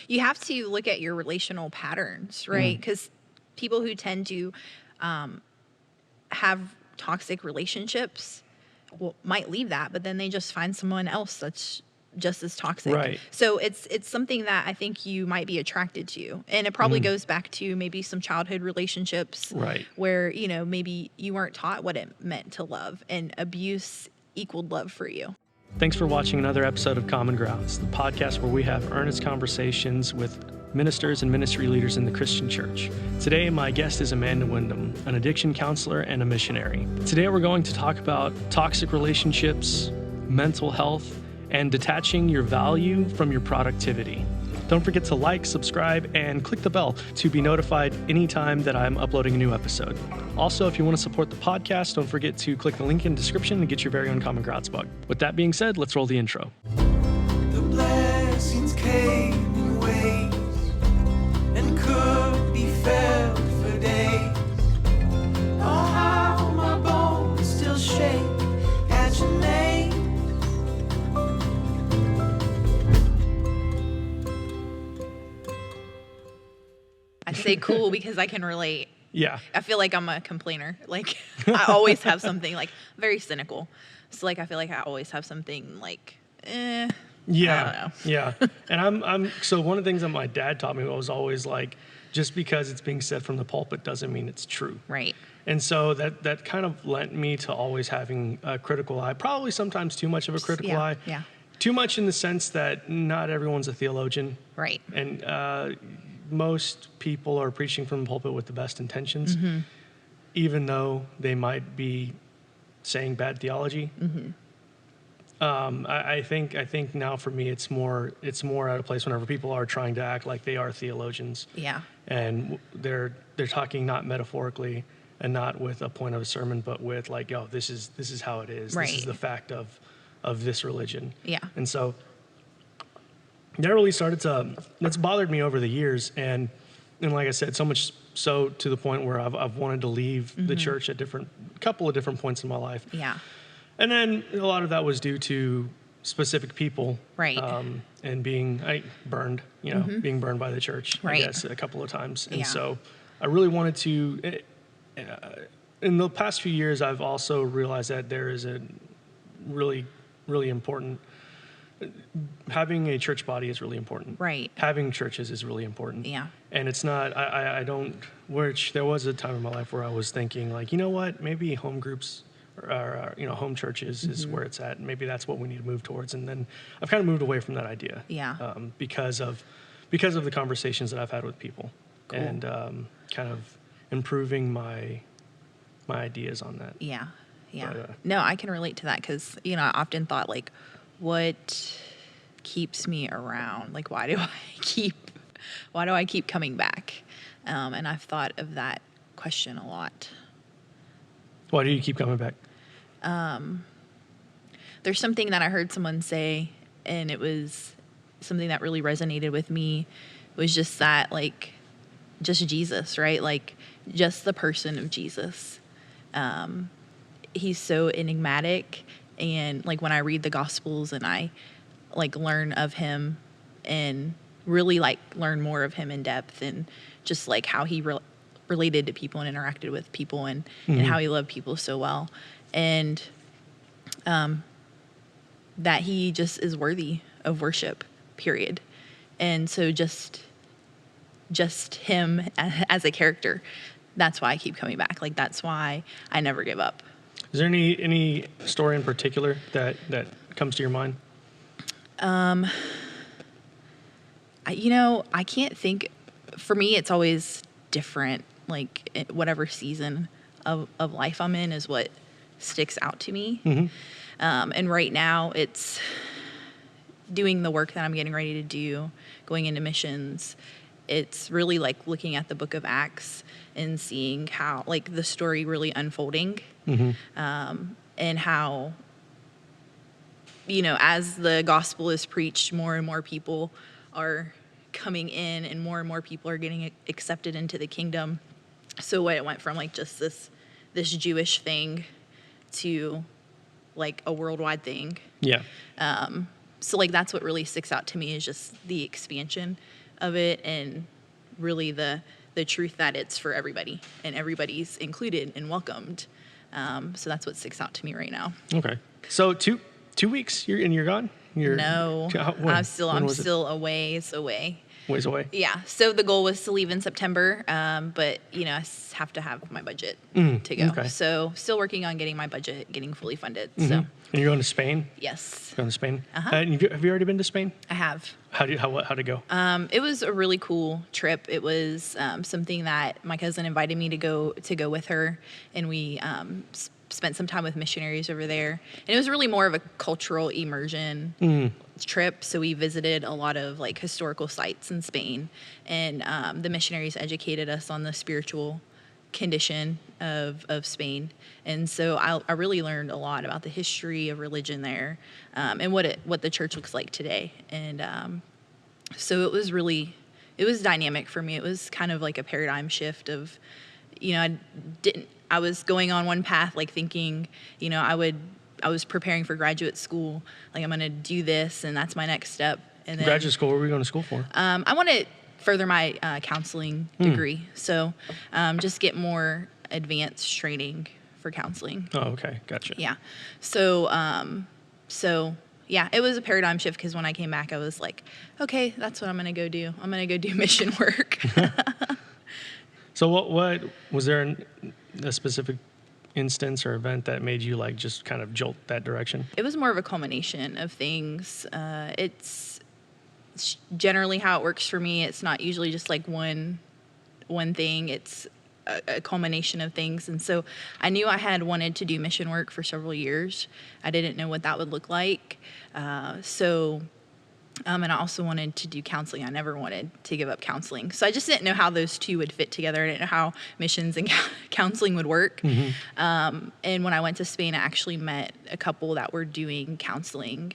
You have to look at your relational patterns, right? Because people who tend to have toxic relationships might leave that, but then they just find someone else that's just as toxic. Right. So it's something that I think you might be attracted to. And it probably goes back to maybe some childhood relationships Right. where, maybe you weren't taught what it meant to love, and abuse equaled love for you. Thanks for watching another episode of Common Grounds, the podcast where we have earnest conversations with ministers and ministry leaders in the Christian church. Today, my guest is Amanda Windham, an addiction counselor and a missionary. Today, we're going to talk about toxic relationships, mental health, and detaching your value from your productivity. Don't forget to like, subscribe, and click the bell to be notified anytime that I'm uploading a new episode. Also, if you want to support the podcast, don't forget to click the link in the description and get your very own Common Grounds mug. With that being said, let's roll the intro. The blessings came in waves and could be felt for days. Oh, how my bones still shake at your name. I say cool because I can relate. Yeah. I feel like I'm a complainer. Like, I always have something, like, very cynical. So, like, I feel like I always have something, like, Yeah. I don't know. Yeah. And I'm so one of the things that my dad taught me was always like, just because it's being said from the pulpit doesn't mean it's true. Right. And so that kind of lent me to always having a critical eye, probably sometimes too much of a critical eye. Yeah. Too much in the sense that not everyone's a theologian. Right. And most people are preaching from the pulpit with the best intentions, even though they might be saying bad theology. I think now for me it's more at a place whenever people are trying to act like they are theologians. Yeah. And they're talking not metaphorically and not with a point of a sermon, but with like, oh, this is how it is. Right. This is the fact of this religion. Yeah. And so that really that's bothered me over the years. And like I said, so much so to the point where I've wanted to leave the church at couple of different points in my life. Yeah. And then a lot of that was due to specific people. Right. And being burned, being burned by the church, Right. I guess, a couple of times. And Yeah. so I really wanted to, in the past few years, I've also realized that there is a really, really important, having a church body is really important. Right. Having churches is really important. Yeah. And it's not, I don't, which there was a time in my life where I was thinking like, you know what, maybe home groups or home churches is where it's at. Maybe that's what we need to move towards. And then I've kind of moved away from that idea. Yeah. Because of the conversations that I've had with people. Cool. And kind of improving my ideas on that. Yeah. Yeah. But, No, I can relate to that because, I often thought, like, what keeps me around? Like, why do I keep coming back? And I've thought of that question a lot. Why do you keep coming back? There's something that I heard someone say, and it was something that really resonated with me. It was just that, like, just Jesus, right? Like, just the person of Jesus. He's so enigmatic. And, like, when I read the Gospels and I, like, learn of him and really, like, learn more of him in depth and just, like, how he related to people and interacted with people and how he loved people so well. And that he just is worthy of worship, period. And so just him as a character, that's why I keep coming back. Like, that's why I never give up. Is there any story in particular that comes to your mind? I can't think. For me, it's always different. Like, whatever season of life I'm in is what sticks out to me. And right now, it's doing the work that I'm getting ready to do, going into missions. It's really like looking at the book of Acts and seeing how, like, the story really unfolding. And how, as the gospel is preached, more and more people are coming in and more people are getting accepted into the kingdom. So what it went from, like, just this Jewish thing to, like, a worldwide thing. Yeah. So, like, that's what really sticks out to me is just the expansion of it, and really the truth that it's for everybody and everybody's included and welcomed. So that's what sticks out to me right now. Okay. So 2 weeks you're gone? No, When? I'm still a ways away. Yeah. So the goal was to leave in September, but I have to have my budget to go. Okay. So still working on getting my budget, getting fully funded. Mm-hmm. So And you're going to Spain? yes, Going to Spain? Uh-huh. And have you already been to Spain? I have. How'd it go? It was a really cool trip. It was something that my cousin invited me to go with her, and we spent some time with missionaries over there. And it was really more of a cultural immersion trip. So we visited a lot of like historical sites in Spain, and the missionaries educated us on the spiritual condition of Spain. And so I really learned a lot about the history of religion there, and what the church looks like today. And so it was dynamic for me. It was kind of like a paradigm shift of, I was going on one path, like thinking, I was preparing for graduate school, like I'm going to do this and that's my next step. And then Graduate school, what were you going to school for? I want to further my counseling degree. So just get more advanced training for counseling. Oh, okay. Gotcha. Yeah. So yeah, it was a paradigm shift, because when I came back, I was like, okay, that's what I'm going to go do. I'm going to go do mission work. So what was there a specific instance or event that made you like just kind of jolt that direction? It was more of a culmination of things. It's generally how it works for me. It's not usually just like one thing. It's a culmination of things. And so I knew I had wanted to do mission work for several years. I didn't know what that would look like. And I also wanted to do counseling. I never wanted to give up counseling. So I just didn't know how those two would fit together. I didn't know how missions and counseling would work. Mm-hmm. And when I went to Spain, I actually met a couple that were doing counseling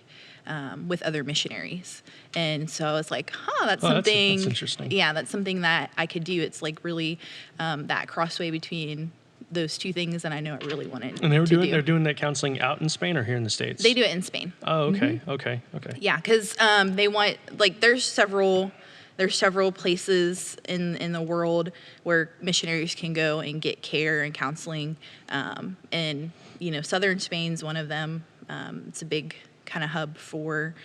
with other missionaries. And so I was like, that's something. That's interesting. Yeah, that's something that I could do. It's like really that crossway between those two things, and I know I really wanted. And they're doing that counseling out in Spain or here in the States? They do it in Spain. Oh, okay, mm-hmm. okay. Yeah, because they want, like, there's several places in the world where missionaries can go and get care and counseling, and southern Spain's one of them. It's a big kind of hub for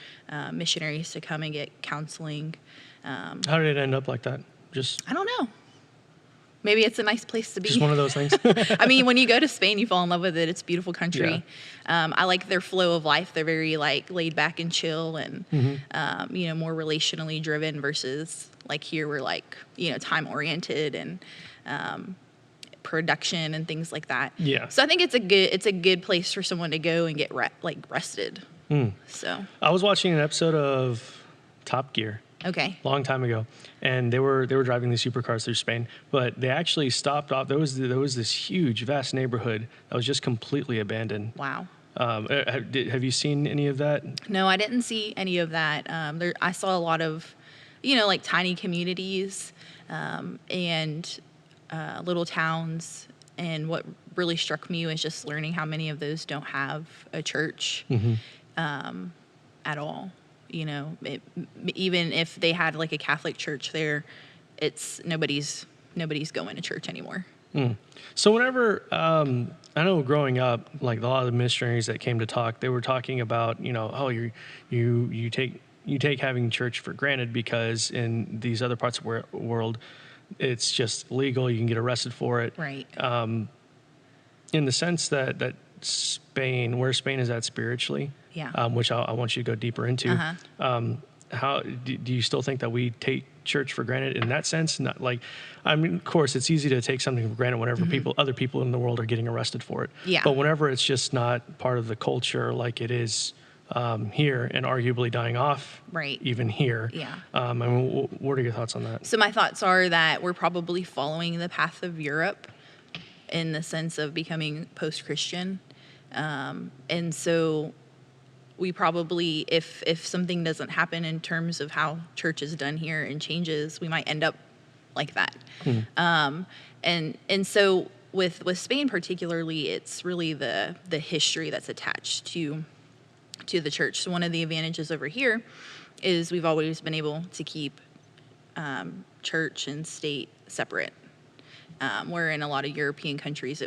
missionaries to come and get counseling. How did it end up like that? I don't know. Maybe it's a nice place to be. Just one of those things. I mean, when you go to Spain, you fall in love with it. It's a beautiful country. Yeah. I like their flow of life. They're very like laid back and chill, and mm-hmm. More relationally driven versus like here we're like time oriented and production and things like that. Yeah. So I think it's a good place for someone to go and get rested. Mm. So I was watching an episode of Top Gear. Okay. Long time ago, and they were driving these supercars through Spain, but they actually stopped off. There was this huge, vast neighborhood that was just completely abandoned. Wow. Have you seen any of that? No, I didn't see any of that. I saw a lot of, like tiny communities and little towns. And what really struck me was just learning how many of those don't have a church at all. Even if they had like a Catholic church there, it's nobody's going to church anymore. Mm. So whenever, I know growing up, like a lot of the missionaries that came to talk, they were talking about, you take having church for granted because in these other parts of the world, it's just legal. You can get arrested for it. Right. In the sense that Spain, where Spain is at spiritually, yeah. Which I want you to go deeper into. Uh-huh. How do you still think that we take church for granted in that sense? Not like, I mean, of course, it's easy to take something for granted whenever mm-hmm. other people in the world are getting arrested for it. Yeah. But whenever it's just not part of the culture, like it is here, and arguably dying off, right. even here. Yeah. I mean, what are your thoughts on that? So my thoughts are that we're probably following the path of Europe in the sense of becoming post-Christian, and so. We probably, if something doesn't happen in terms of how church is done here and changes, we might end up like that. Mm-hmm. And so with Spain particularly, it's really the history that's attached to the church. So one of the advantages over here is we've always been able to keep church and state separate. Where in a lot of European countries,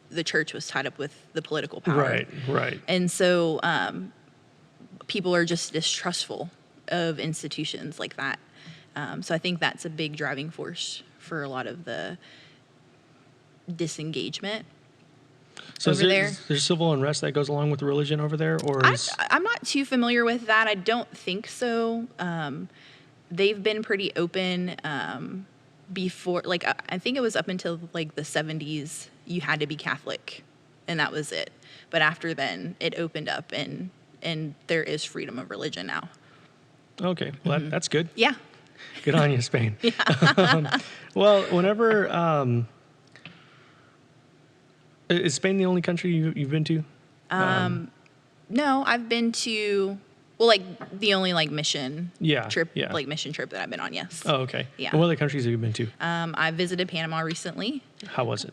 the church was tied up with the political power. Right. And so people are just distrustful of institutions like that. So I think that's a big driving force for a lot of the disengagement. So over there's civil unrest that goes along with religion over there, or I'm not too familiar with that. I don't think so. They've been pretty open before. Like I think it was up until like the 70s, you had to be Catholic, and that was it. But after then, it opened up, and there is freedom of religion now. Okay, well that's good. Yeah. Good on you, Spain. Yeah. Well, whenever is Spain the only country you've been to? No, I've been to, well, like the only like mission trip, like mission trip that I've been on. Yes. Oh, okay. Yeah. And what other countries have you been to? I visited Panama recently. How was it?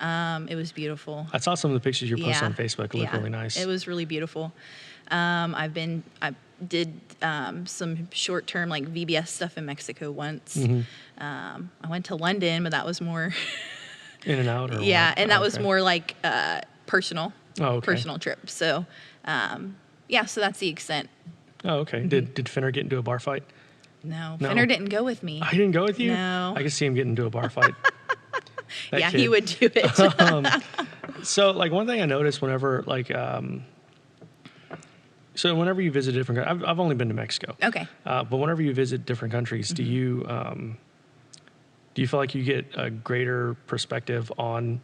It was beautiful. I saw some of the pictures you posted on Facebook. It looked really nice. It was really beautiful. I did some short-term like VBS stuff in Mexico once. I went to London, but that was more in and out. Or what? And that was more like personal trip. So so that's the extent. Oh, okay. Did Finner get into a bar fight? No, Finner didn't go with me. He didn't go with you? No. I could see him getting into a bar fight. Yeah, kid. He would do it. So, like, one thing I noticed whenever, like, so whenever you visit different countries, I've only been to Mexico. Okay. But whenever you visit different countries, do you feel like you get a greater perspective on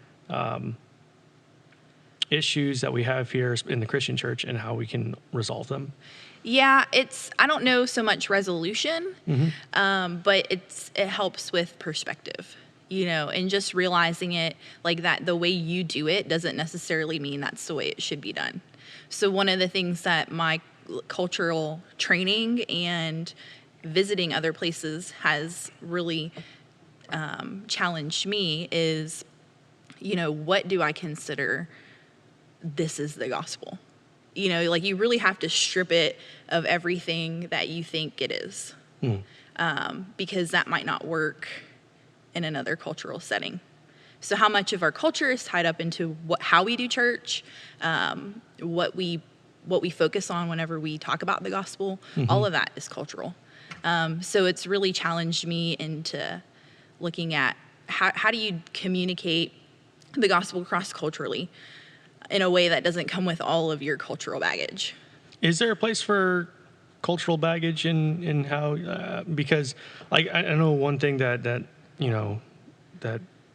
issues that we have here in the Christian church and how we can resolve them? Yeah, I don't know so much resolution, but it helps with perspective, and just realizing it like that the way you do it doesn't necessarily mean that's the way it should be done. So one of the things that my cultural training and visiting other places has really challenged me is, what do I consider this is the gospel? Like you really have to strip it of everything that you think it is, because that might not work in another cultural setting. So how much of our culture is tied up into how we do church, what we focus on whenever we talk about the gospel, all of that is cultural. So it's really challenged me into looking at how do you communicate the gospel cross-culturally in a way that doesn't come with all of your cultural baggage. Is there a place for cultural baggage in how, because like, I know one thing that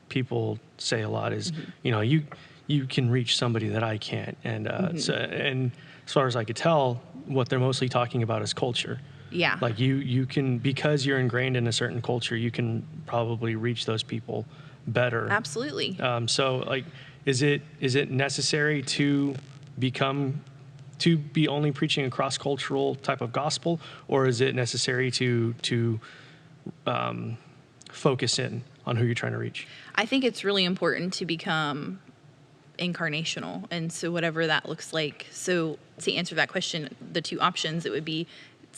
people say a lot is, you can reach somebody that I can't. And, and as far as I could tell, what they're mostly talking about is culture. Yeah. Like you can, because you're ingrained in a certain culture, you can probably reach those people better. Absolutely. So like, is it necessary to be only preaching a cross-cultural type of gospel, or is it necessary to focus in on who you're trying to reach? I think it's really important to become incarnational, and so whatever that looks like. So to answer that question, the two options, it would be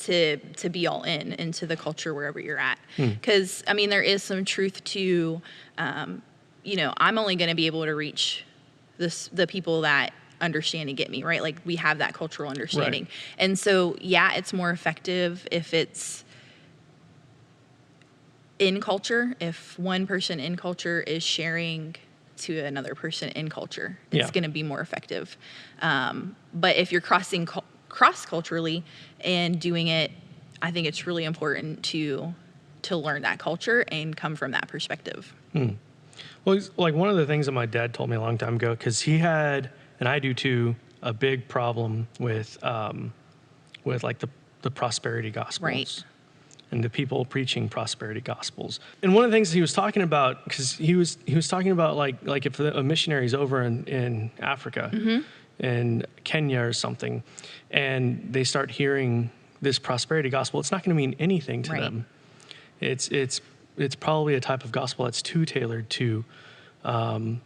to be all in into the culture wherever you're at, because there is some truth to I'm only going to be able to reach the people that understand and get me, right? Like we have that cultural understanding. Right. And so, it's more effective if it's in culture. If one person in culture is sharing to another person in culture, it's going to be more effective. But if you're crossing cross-culturally and doing it, I think it's really important to learn that culture and come from that perspective. Well, like one of the things that my dad told me a long time ago, because he had, and I do too, a big problem with like the prosperity gospels, right? And the people preaching prosperity gospels. And one of the things he was talking about, because he was talking about like if a missionary is over in Africa, in Kenya or something, and they start hearing this prosperity gospel, it's not going to mean anything to them. It's probably a type of gospel that's too tailored to the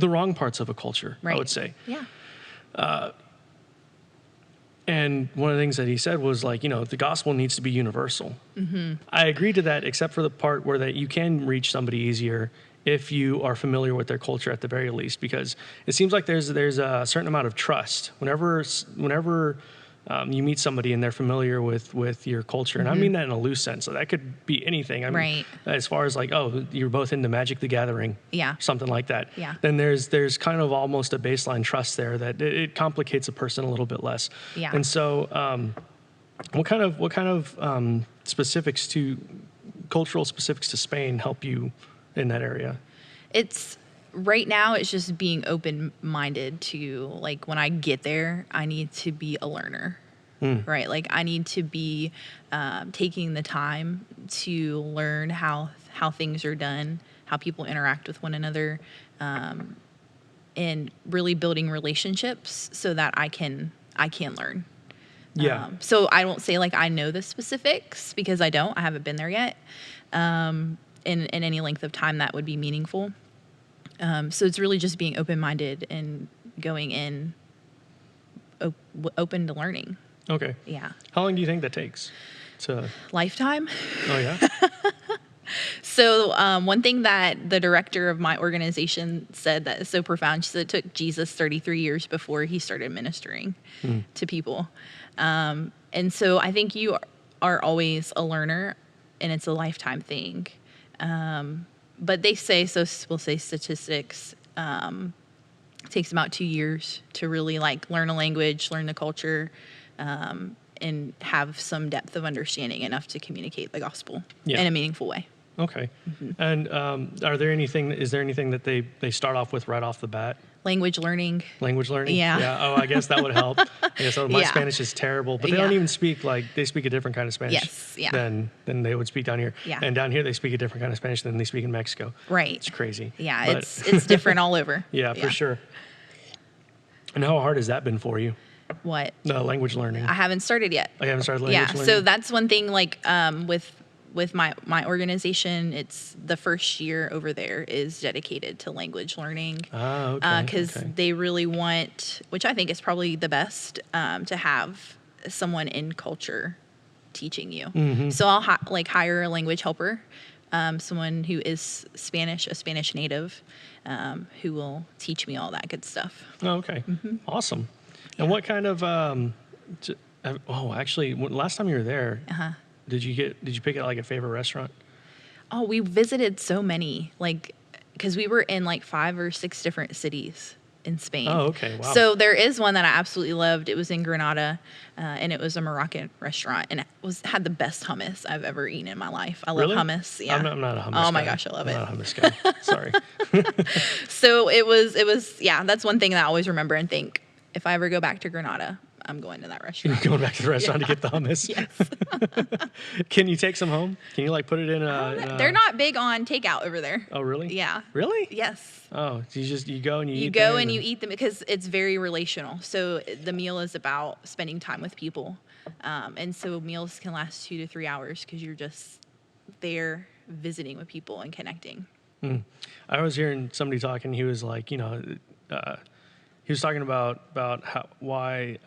wrong parts of a culture, I would say. Yeah. And one of the things that he said was like, the gospel needs to be universal. Mm-hmm. I agree to that, except for the part where that you can reach somebody easier if you are familiar with their culture at the very least, because it seems like there's a certain amount of trust whenever you meet somebody and they're familiar with your culture. And I mean that in a loose sense. So that could be anything. I mean, Right. as far as like, oh, you're both into Magic the Gathering. Yeah. Something like that. Yeah. Then there's kind of almost a baseline trust there that it complicates a person a little bit less. Yeah. And so what kind of specifics to cultural specifics to Spain help you in that area? Right now, it's just being open-minded to, like, when I get there, I need to be a learner, right? Like, I need to be taking the time to learn how things are done, how people interact with one another, and really building relationships so that I can learn. Yeah. So I don't say, like, I know the specifics, because I don't. I haven't been there yet. In any length of time that would be meaningful. So it's really just being open-minded and going in open to learning. Okay. Yeah. How long do you think that takes? Lifetime. Oh, yeah? So one thing that the director of my organization said that is so profound, she said it took Jesus 33 years before he started ministering to people. And so I think you are always a learner, and it's a lifetime thing. But they say, so we'll say statistics, it takes about 2 years to really like learn a language, learn the culture, and have some depth of understanding enough to communicate the gospel in a meaningful way. Okay. Mm-hmm. And is there anything that they start off with right off the bat? Language learning. Yeah. Oh, I guess that would help. My Spanish is terrible, but they don't even speak they speak a different kind of Spanish. Yes. Yeah. Than they would speak down here. Yeah. And down here they speak a different kind of Spanish than they speak in Mexico. Right. It's crazy. Yeah. But It's different all over. Yeah, for sure. And how hard has that been for you? What? Language learning. I haven't started yet. I haven't started language learning. So that's one thing, like, with my organization, it's the first year over there is dedicated to language learning. Okay. Because they really want, which I think is probably the best, to have someone in culture teaching you. Mm-hmm. So I'll hire a language helper, someone who is Spanish, a Spanish native, who will teach me all that good stuff. Oh, okay. Mm-hmm. Awesome. Yeah. And what kind of, actually, last time you were there, did you pick out like a favorite restaurant? Oh, we visited so many, because we were in 5 or 6 different cities in Spain. Oh, okay. Wow. So there is one that I absolutely loved. It was in Granada, and it was a Moroccan restaurant, and it had the best hummus I've ever eaten in my life. I love hummus. Yeah. I'm not a hummus guy. Oh my gosh, I love it. I'm not a hummus guy. Sorry. So it was, that's one thing that I always remember and think, if I ever go back to Granada, I'm going to that restaurant. You're going back to the restaurant to get the hummus? Yes. Can you take some home? Can you put it in a... They're not big on takeout over there. Oh, really? Yeah. Really? Yes. Oh, so you go and you eat You go and you eat them because it's very relational. So the meal is about spending time with people. And so meals can last 2 to 3 hours because you're just there visiting with people and connecting. I was hearing somebody talking. He was like, he was talking about why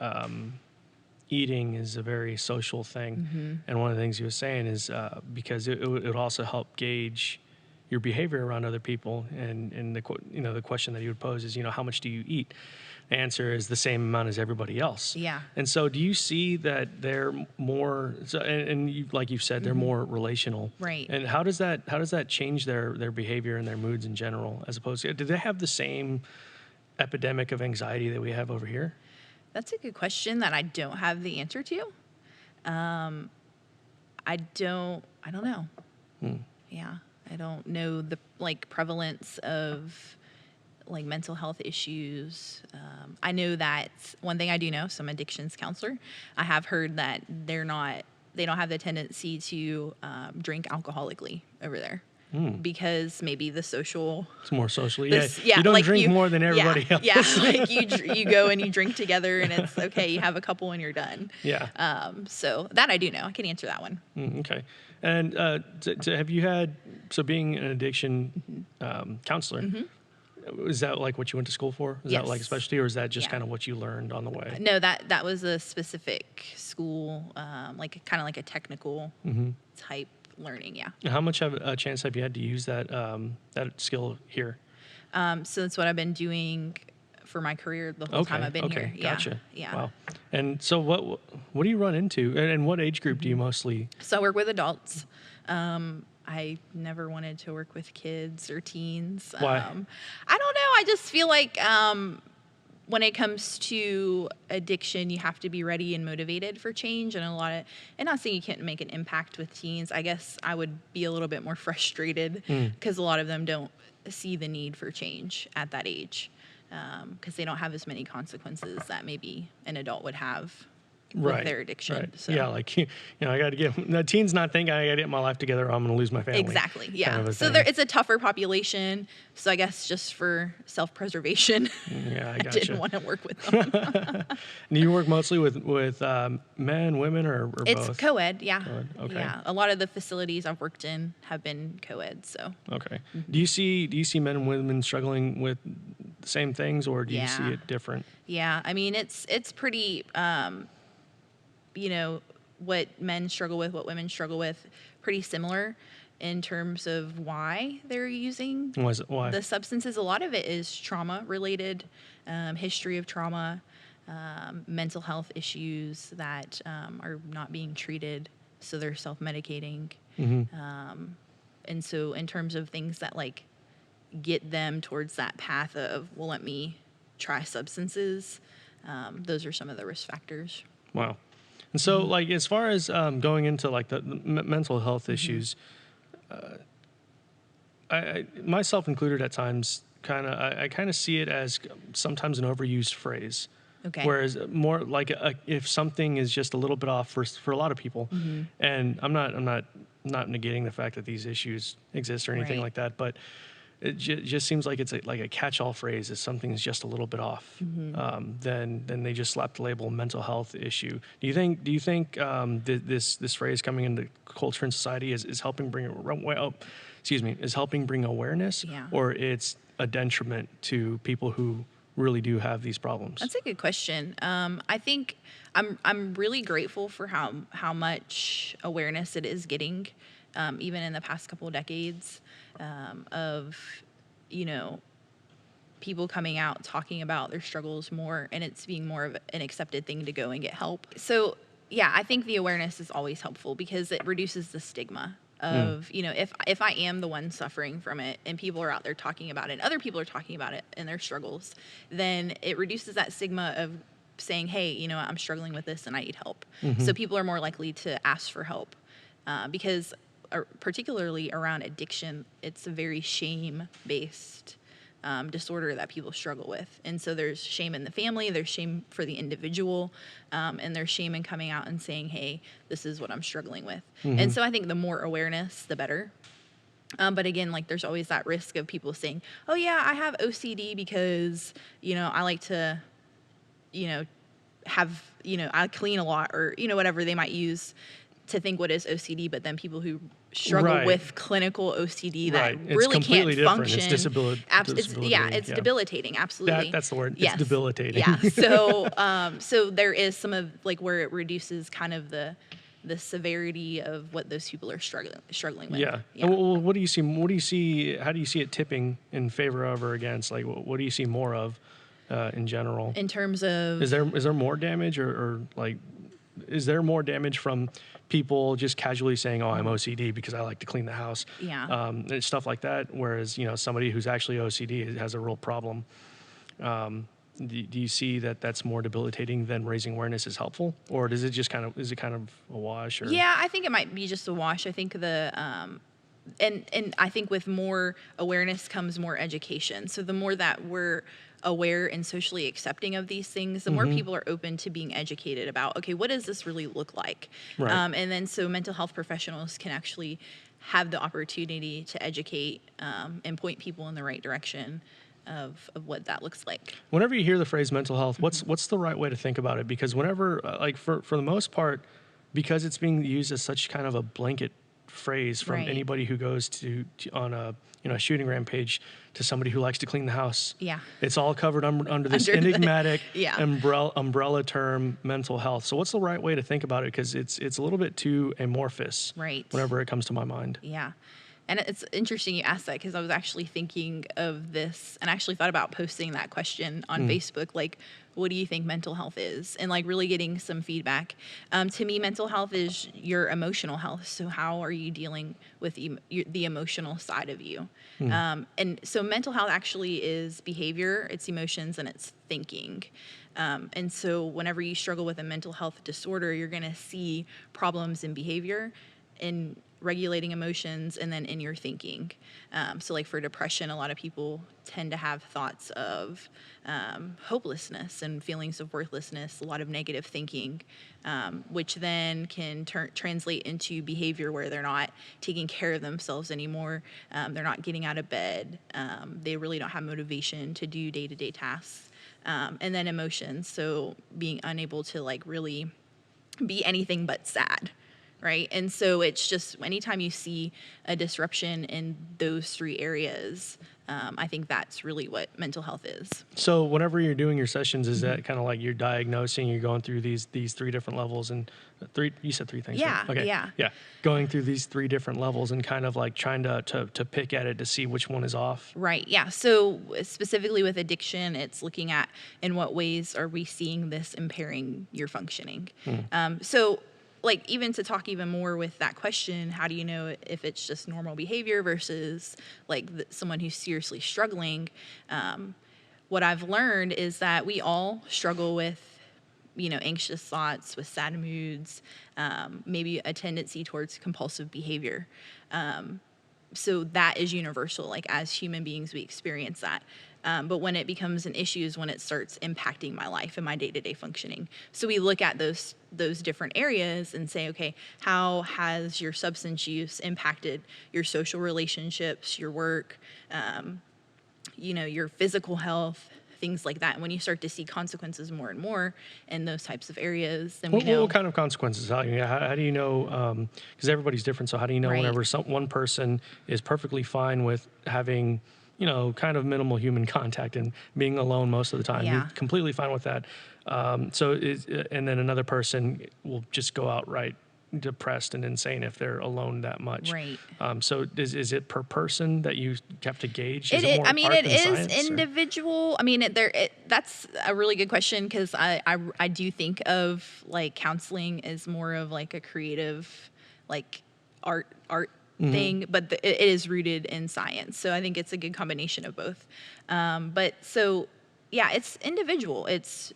eating is a very social thing. Mm-hmm. And one of the things he was saying is because it would also help gauge your behavior around other people. And the question that he would pose is, how much do you eat? The answer is the same amount as everybody else. Yeah. And so do you see that they're more, like you've said, they're more relational? Right. And how does that change their behavior and their moods in general, as opposed to, do they have the same epidemic of anxiety that we have over here? That's a good question that I don't have the answer to. I don't know. Yeah. I don't know the prevalence of mental health issues. I know that one thing I do know, so I'm an addictions counselor. I have heard that they don't have the tendency to drink alcoholically over there. Because maybe the social... It's more socially. Yeah, you don't drink more than everybody else. Yeah, you go and you drink together and it's okay, you have a couple and you're done. Yeah. So that I do know. I can answer that one. Okay. And have you had... So being an addiction counselor, Is that like what you went to school for? Is Yes. that like a specialty, or is that just Yeah. kind of what you learned on the way? No, that was a specific school, like kind of like a technical type learning. Yeah. How much of a chance have you had to use that that skill here? So that's what I've been doing for my career the whole time I've been here. Yeah. Gotcha. Yeah. Wow. And so what do you run into, and what age group do you mostly? So I work with adults. I never wanted to work with kids or teens. Why? I don't know. I just feel like when it comes to addiction, you have to be ready and motivated for change. And not saying you can't make an impact with teens. I guess I would be a little bit more frustrated because a lot of them don't see the need for change at that age because they don't have as many consequences that maybe an adult would have with their addiction. Right. So. Yeah, like, I got to get, teens not thinking I got to get my life together or I'm going to lose my family. Exactly, yeah. Kind of a So thing. it's a tougher population. So I guess just for self-preservation, Yeah, I I gotcha. didn't want to work with them. Do you work mostly with men, women, or It's both? co-ed, yeah. Co-ed, okay. Yeah, a lot of the facilities I've worked in have been co-ed, so. Okay. Do you see men and women struggling with the same things, or do you see Yeah. it different? Yeah, I mean, it's pretty, what men struggle with, what women struggle with, pretty similar in terms of why they're using Why? the substances. A lot of it is trauma related, history of trauma, mental health issues that are not being treated, so they're self-medicating. And so in terms of things that like get them towards that path of, well, let me try substances, those are some of the risk factors. Wow. And so, like, as far as going into like the mental health issues, I myself included at times, I kind of see it as sometimes an overused phrase. Okay. Whereas more like if something is just a little bit off for a lot of people, and I'm not negating the fact that these issues exist or anything Right. like that, but it just seems like it's like a catch-all phrase. If something's just a little bit off, then they just slap the label mental health issue. Do you think this phrase coming into culture and society is helping bring is helping bring awareness, Yeah. or it's a detriment to people who really do have these problems? That's a good question. I think I'm really grateful for how much awareness it is getting, even in the past couple of decades, of people coming out talking about their struggles more, and it's being more of an accepted thing to go and get help. So yeah, I think the awareness is always helpful because it reduces the stigma of, if I am the one suffering from it and people are out there talking about it and other people are talking about it and their struggles, then it reduces that stigma of saying, hey, I'm struggling with this and I need help. So people are more likely to ask for help because particularly around addiction, it's a very shame-based disorder that people struggle with. And so there's shame in the family, there's shame for the individual, and there's shame in coming out and saying, hey, this is what I'm struggling with. And so I think the more awareness, the better. But again, like there's always that risk of people saying, oh yeah, I have OCD because, I like to, have, I clean a lot or, whatever they might use to think what is OCD, but then people who struggle Right. with clinical OCD that Right. It's really completely can't different. function. It's disability. It's debilitating. Absolutely. That's the word. Yes. It's debilitating. Yeah. So there is some of like where it reduces kind of the severity of what those people are struggling with. Yeah. Well, what do you see? How do you see it tipping in favor of or against? Like, what do you see more of in general? In terms of Is there more damage or like, is there more damage from people just casually saying, oh, I'm OCD because I like to clean the house? Yeah. And stuff like that. Whereas, somebody who's actually OCD has a real problem. Do you see that that's more debilitating than raising awareness is helpful? Or is it kind of a wash? Or? Yeah, I think it might be just a wash. I think and I think with more awareness comes more education. So the more that we're aware and socially accepting of these things, the more people are open to being educated about, okay, what does this really look like? Right. And then so mental health professionals can actually have the opportunity to educate and point people in the right direction of what that looks like. Whenever you hear the phrase mental health, what's the right way to think about it? Because whenever, like for the most part, because it's being used as such kind of a blanket phrase from Right. anybody who goes to on a shooting rampage to somebody who likes to clean the house. Yeah. It's all covered under this Under the- enigmatic yeah. umbrella term, mental health. So what's the right way to think about it? Because it's a little bit too amorphous. Right. Whenever it comes to my mind. Yeah. And it's interesting you asked that, because I was actually thinking of this and actually thought about posting that question on Facebook. Like, what do you think mental health is? And like really getting some feedback. To me, mental health is your emotional health. So how are you dealing with the emotional side of you? And so mental health actually is behavior, it's emotions, and it's thinking. And so whenever you struggle with a mental health disorder, you're going to see problems in behavior, in regulating emotions, and then in your thinking. So like for depression, a lot of people tend to have thoughts of hopelessness and feelings of worthlessness, a lot of negative thinking, which then can translate into behavior where they're not taking care of themselves anymore. They're not getting out of bed. They really don't have motivation to do day-to-day tasks. And then emotions, so being unable to like really be anything but sad. Right. And so it's just anytime you see a disruption in those three areas, I think that's really what mental health is. So whenever you're doing your sessions, is that kind of like you're diagnosing, you're going through these three different levels, and you said three things, Yeah. right? Okay. Yeah. Going through these three different levels and kind of like trying to pick at it to see which one is off. Right. Yeah. So specifically with addiction, it's looking at in what ways are we seeing this impairing your functioning. So like even to talk even more with that question, how do you know if it's just normal behavior versus like someone who's seriously struggling? What I've learned is that we all struggle with, anxious thoughts, with sad moods, maybe a tendency towards compulsive behavior. So that is universal. Like as human beings, we experience that. But when it becomes an issue is when it starts impacting my life and my day-to-day functioning. So we look at those different areas and say, okay, how has your substance use impacted your social relationships, your work, your physical health, things like that. And when you start to see consequences more and more in those types of areas, then we know. What kind of consequences? How do you know? Because everybody's different. So how do you know Right. whenever one person is perfectly fine with having, kind of minimal human contact and being alone most of the time? Yeah. You're completely fine with that. And then another person will just go outright depressed and insane if they're alone that much. Right. So is it per person that you have to gauge? It is. I mean, it is science, individual. I mean, that's a really good question, because I do think of like counseling as more of like a creative, like art thing, but it is rooted in science. So I think it's a good combination of both. But so yeah, it's individual. It's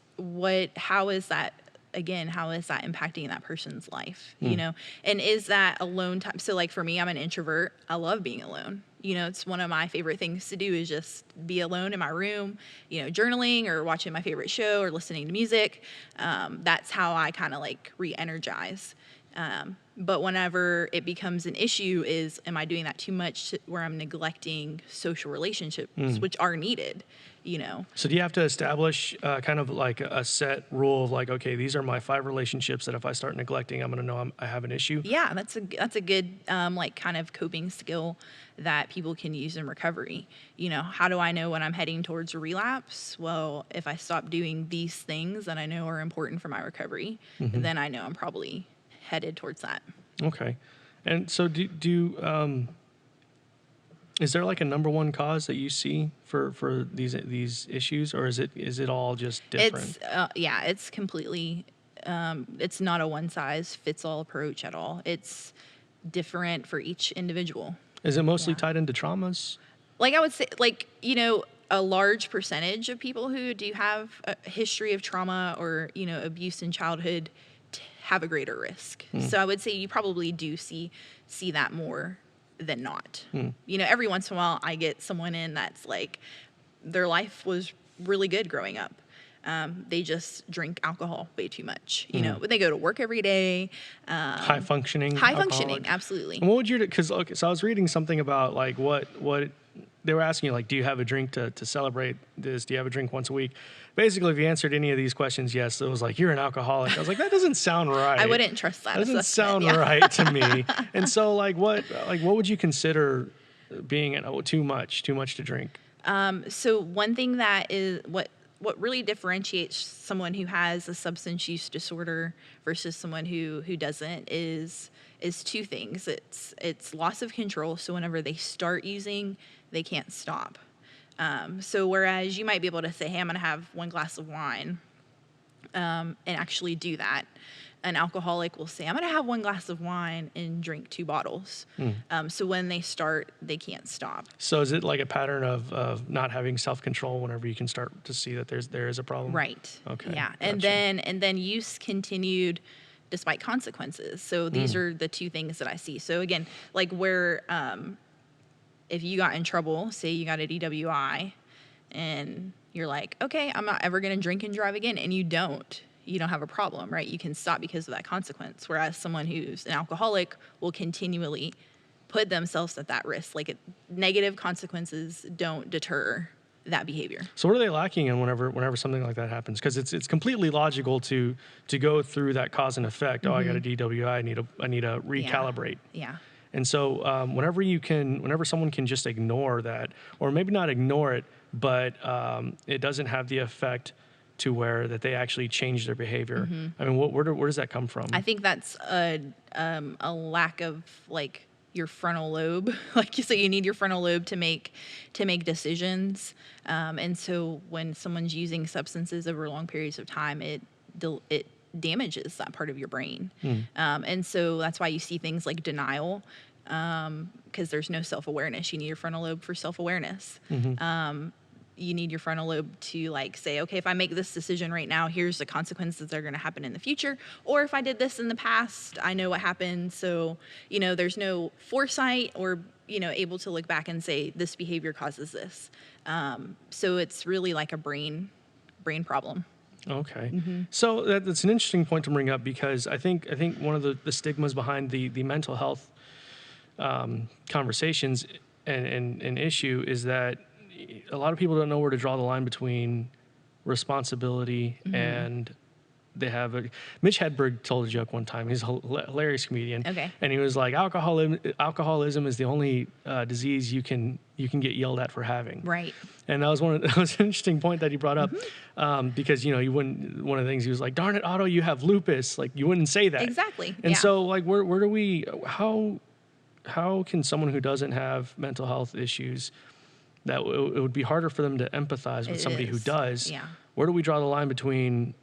how is that impacting that person's life, and is that alone time? So like for me, I'm an introvert. I love being alone. It's one of my favorite things to do is just be alone in my room, journaling or watching my favorite show or listening to music. That's how I kind of like re-energize. But whenever it becomes an issue is, am I doing that too much where I'm neglecting social relationships, which are needed, So do you have to establish kind of like a set rule of like, okay, these are my 5 relationships that if I start neglecting, I'm going to know I have an issue? Yeah, that's a good like kind of coping skill that people can use in recovery. How do I know when I'm heading towards a relapse? Well, if I stop doing these things that I know are important for my recovery, then I know I'm probably headed towards that. Okay. And so is there like a number one cause that you see for these issues, or is it all just different? It's completely, it's not a one size fits all approach at all. It's different for each individual. Is it mostly tied into traumas? Like I would say, like, a large percentage of people who do have a history of trauma or, abuse in childhood have a greater risk. So I would say you probably do see that more than not. Every once in a while I get someone in that's like their life was really good growing up. They just drink alcohol way too much, but they go to work every day. High functioning, absolutely. And what would so I was reading something about like what they were asking you, like, do you have a drink to celebrate this? Do you have a drink once a week? Basically, if you answered any of these questions, yes, it was like, you're an alcoholic. I was like, that doesn't sound right. I wouldn't trust that. That doesn't assessment. sound right to me. And so, what would you consider being too much to drink? So one thing that is what really differentiates someone who has a substance use disorder versus someone who doesn't is two things. It's loss of control. So whenever they start using, they can't stop. So whereas you might be able to say, hey, I'm going to have one glass of wine, and actually do that, an alcoholic will say, I'm going to have one glass of wine and drink 2 bottles. So when they start, they can't stop. So is it like a pattern of not having self-control whenever you can start to see that there is a problem? Right. Okay. Yeah. Gotcha. And then use continued despite consequences. So these are the two things that I see. So again, like where, if you got in trouble, say you got a DWI and you're like, okay, I'm not ever going to drink and drive again. And you don't have a problem, right? You can stop because of that consequence. Whereas someone who's an alcoholic will continually put themselves at that risk. Like negative consequences don't deter that behavior. So what are they lacking in whenever something like that happens? Because it's completely logical to go through that cause and effect. Oh, I got a DWI. I need to recalibrate. Yeah. And so whenever someone can just ignore that, or maybe not ignore it, but it doesn't have the effect to where that they actually change their behavior. I mean, where does that come from? I think that's a lack of like your frontal lobe. Like so you need your frontal lobe to make decisions. And so when someone's using substances over long periods of time, it damages that part of your brain. And so that's why you see things like denial, because there's no self-awareness. You need your frontal lobe for self-awareness. You need your frontal lobe to like say, okay, if I make this decision right now, here's the consequences that are going to happen in the future. Or if I did this in the past, I know what happened. So, there's no foresight or, able to look back and say this behavior causes this. So it's really like a brain problem. Okay. So that's an interesting point to bring up, because I think one of the stigmas behind the mental health conversations and issue is that a lot of people don't know where to draw the line between responsibility and they have Mitch Hedberg told a joke one time. He's a hilarious comedian. Okay. And he was like, alcoholism is the only disease you can get yelled at for having. Right. And that was an interesting point that he brought up, because you wouldn't. One of the things he was like, "Darn it, Otto, you have lupus." Like you wouldn't say that. Exactly. And yeah. so, like, where do we? How can someone who doesn't have mental health issues, that it would be harder for them to empathize with somebody who does? Yeah. Where do we draw the line between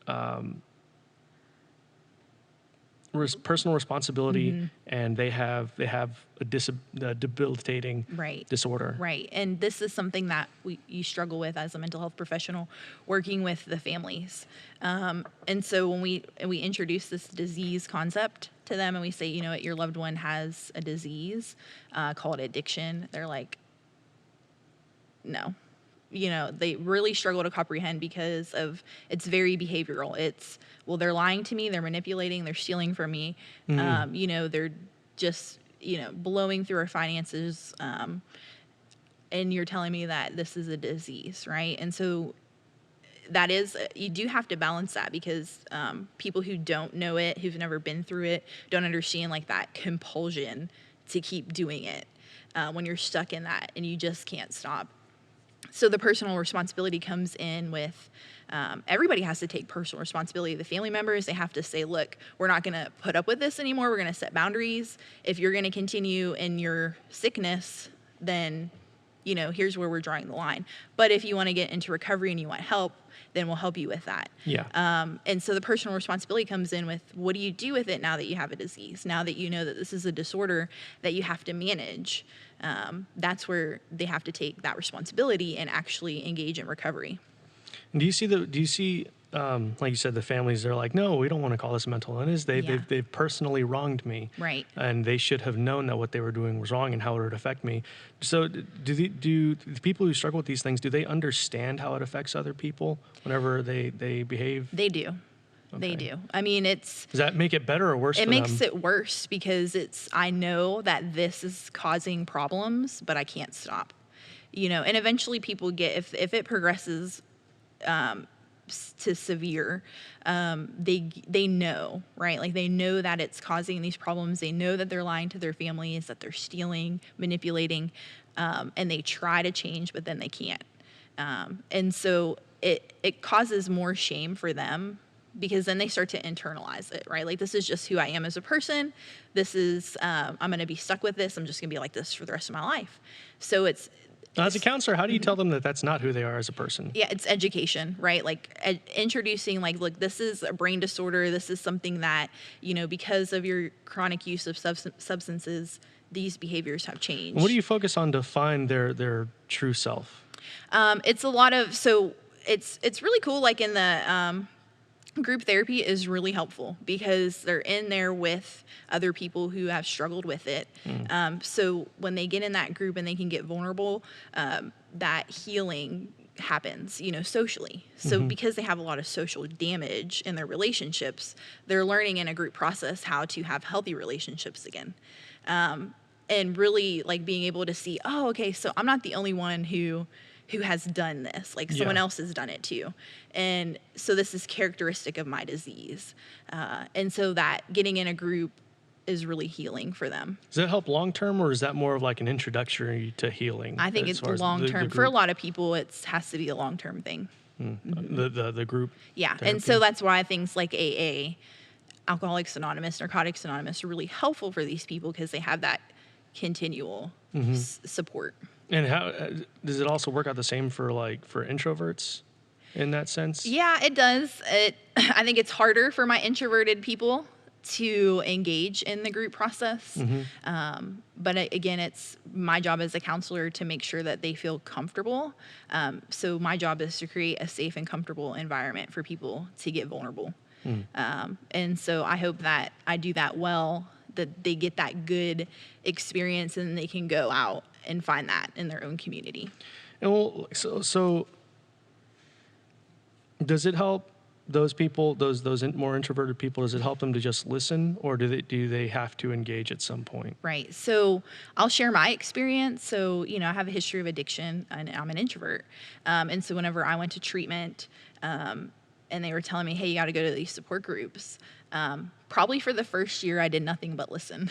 personal responsibility and they have a debilitating disorder? Right. And this is something that you struggle with as a mental health professional, working with the families. And so when we introduce this disease concept to them and we say, your loved one has a disease called addiction, they're like, no. They really struggle to comprehend because it's very behavioral. They're lying to me, they're manipulating, they're stealing from me. They're just, blowing through our finances. And you're telling me that this is a disease, right? And so you do have to balance that because people who don't know it, who've never been through it, don't understand like that compulsion to keep doing it when you're stuck in that and you just can't stop. So the personal responsibility comes in with everybody has to take personal responsibility. The family members, they have to say, look, we're not going to put up with this anymore. We're going to set boundaries. If you're going to continue in your sickness, then, here's where we're drawing the line. But if you want to get into recovery and you want help, then we'll help you with that. Yeah. And so the personal responsibility comes in with what do you do with it now that you have a disease, now that you know that this is a disorder that you have to manage. That's where they have to take that responsibility and actually engage in recovery. And do you see, like you said, the families, they're like, no, we don't want to call this mental illness. They've personally wronged me. Right. And they should have known that what they were doing was wrong and how it would affect me. So do the people who struggle with these things, do they understand how it affects other people whenever they behave? They do. Okay. They do. I mean, does that make it better or worse for them? It makes it worse because I know that this is causing problems, but I can't stop. and eventually people get, if it progresses to severe, they know, right? Like they know that it's causing these problems. They know that they're lying to their families, that they're stealing, manipulating, and they try to change, but then they can't. And so it causes more shame for them, because then they start to internalize it, right? Like, this is just who I am as a person. This is, I'm going to be stuck with this. I'm just going to be like this for the rest of my life. So as a counselor, how do you tell them that that's not who they are as a person? Yeah, it's education, right? Like introducing, like, look, this is a brain disorder. This is something that, because of your chronic use of substances, these behaviors have changed. What do you focus on to find their true self? It's a lot of, so it's really cool. Like in the, group therapy is really helpful because they're in there with other people who have struggled with it. So when they get in that group and they can get vulnerable, that healing happens, socially. So because they have a lot of social damage in their relationships, they're learning in a group process how to have healthy relationships again. And really like being able to see, oh, okay, so I'm not the only one who has done this, like someone else has done it too. And so this is characteristic of my disease. And so that getting in a group is really healing for them. Does that help long-term, or is that more of like an introductory to healing? I think it's long-term. For a lot of people, it has to be a long-term thing. The group? Yeah. Therapy. And so that's why things like AA, Alcoholics Anonymous, Narcotics Anonymous are really helpful for these people, because they have that continual support. And how does it also work out the same for introverts in that sense? Yeah, it does. I think it's harder for my introverted people to engage in the group process. But again, it's my job as a counselor to make sure that they feel comfortable. So my job is to create a safe and comfortable environment for people to get vulnerable. And so I hope that I do that well, that they get that good experience and they can go out and find that in their own community. And well, so does it help those people, those more introverted people? Does it help them to just listen, or do they have to engage at some point? Right. So I'll share my experience. So I have a history of addiction, and I'm an introvert. And so whenever I went to treatment, and they were telling me, hey, you got to go to these support groups. Probably for the first year, I did nothing but listen,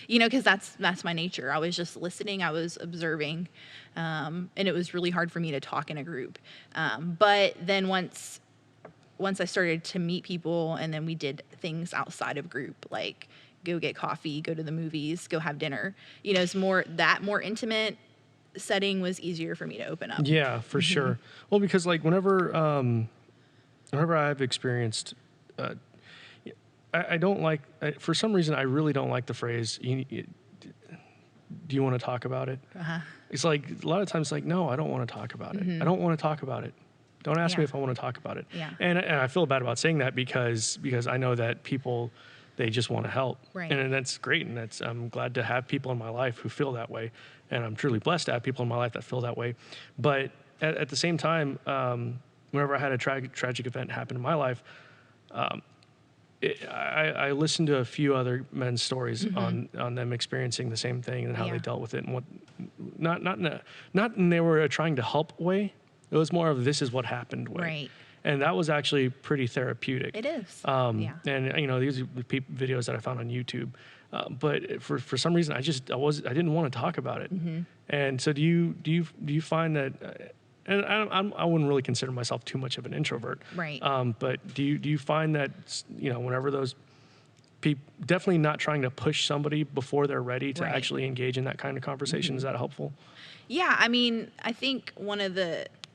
because that's my nature. I was just listening. I was observing. And it was really hard for me to talk in a group. But then once I started to meet people, and then we did things outside of group, like go get coffee, go to the movies, go have dinner, it's more intimate setting was easier for me to open up. Yeah, for sure. Well, because like whenever I've experienced, I don't like, for some reason, I really don't like the phrase, do you want to talk about it? It's like, a lot of times like, no, I don't want to talk about it. I don't want to talk about it. Don't ask me if I want to talk about it. Yeah. And I feel bad about saying that because I know that people, they just want to help. Right. And that's great. And I'm glad to have people in my life who feel that way. And I'm truly blessed to have people in my life that feel that way. But at the same time, whenever I had a tragic event happen in my life, I listened to a few other men's stories on them experiencing the same thing and how they dealt with it, and what not in they were trying to help way. It was more of this is what happened way. Right. And that was actually pretty therapeutic. It is. And these are videos that I found on YouTube. But for some reason I didn't want to talk about it. And so do you find that? And I wouldn't really consider myself too much of an introvert. Right. But do you find that, whenever those people, definitely not trying to push somebody before they're ready to actually engage in that kind of conversation, is that helpful? Yeah. I mean, I think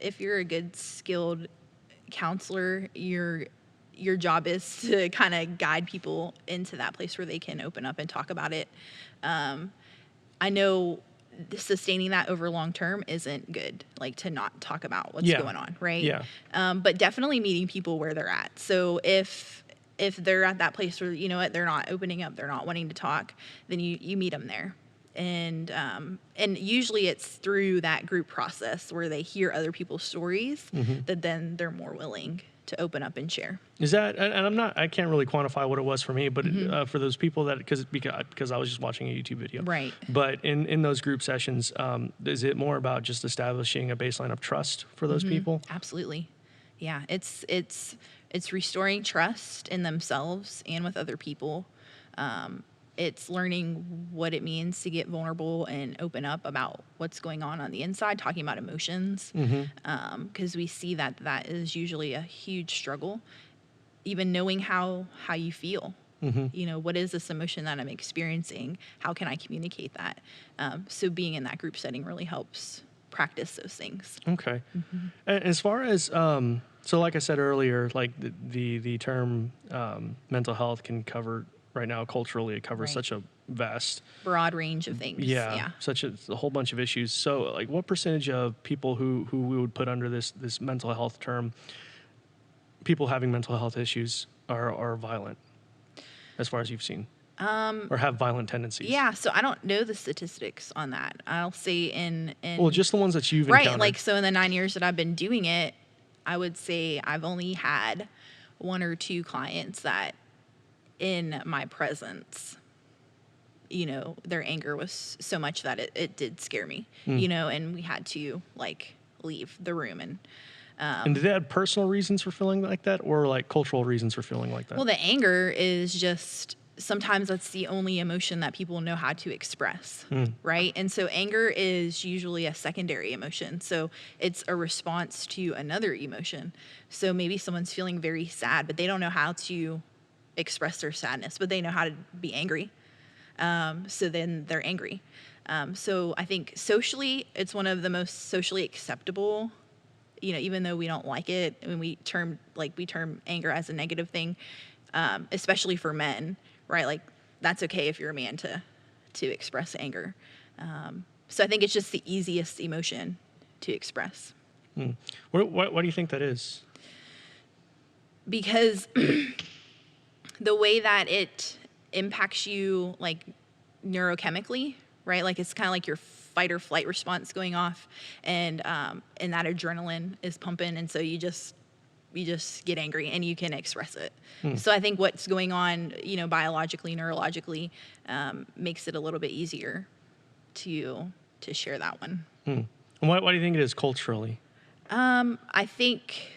if you're a good skilled counselor, your job is to kind of guide people into that place where they can open up and talk about it. I know sustaining that over long term isn't good, like to not talk about what's going on, right? Yeah. But definitely meeting people where they're at. So if they're at that place where, they're not opening up, they're not wanting to talk, then you meet them there. And usually it's through that group process where they hear other people's stories that then they're more willing to open up and share. Is that, and I can't really quantify what it was for me, but for those people that, because I was just watching a YouTube video. Right. But in those group sessions, is it more about just establishing a baseline of trust for those people? Absolutely. Yeah. It's restoring trust in themselves and with other people. It's learning what it means to get vulnerable and open up about what's going on the inside, talking about emotions, because we see that is usually a huge struggle. Even knowing how you feel, what is this emotion that I'm experiencing? How can I communicate that? So being in that group setting really helps practice those things. Okay. And as far as, so like I said earlier, like the term mental health can cover, right now culturally, it covers such a vast, broad range of things. Yeah. Such a whole bunch of issues. So like what percentage of people who we would put under this mental health term, people having mental health issues are violent, as far as you've seen, or have violent tendencies? Yeah, so I don't know the statistics on that. I'll say in well, just the ones that you've encountered. Like, so in the 9 years that I've been doing it, I would say I've only had 1 or 2 clients that in my presence, their anger was so much that it did scare me, and we had to like leave the room. And did they have personal reasons for feeling like that, or like cultural reasons for feeling like that? Well, the anger is just, sometimes that's the only emotion that people know how to express, right? And so anger is usually a secondary emotion. So it's a response to another emotion. So maybe someone's feeling very sad, but they don't know how to express their sadness, but they know how to be angry. So then they're angry. So I think socially, it's one of the most socially acceptable, even though we don't like it. I mean, we term anger as a negative thing, especially for men, right? Like that's okay if you're a man to express anger. So I think it's just the easiest emotion to express. Why do you think that is? Because the way that it impacts you, like neurochemically, right? Like it's kind of like your fight or flight response going off, and that adrenaline is pumping, and so you just get angry and you can express it. So I think what's going on, biologically, neurologically, makes it a little bit easier to share that one. And why do you think it is culturally? I think,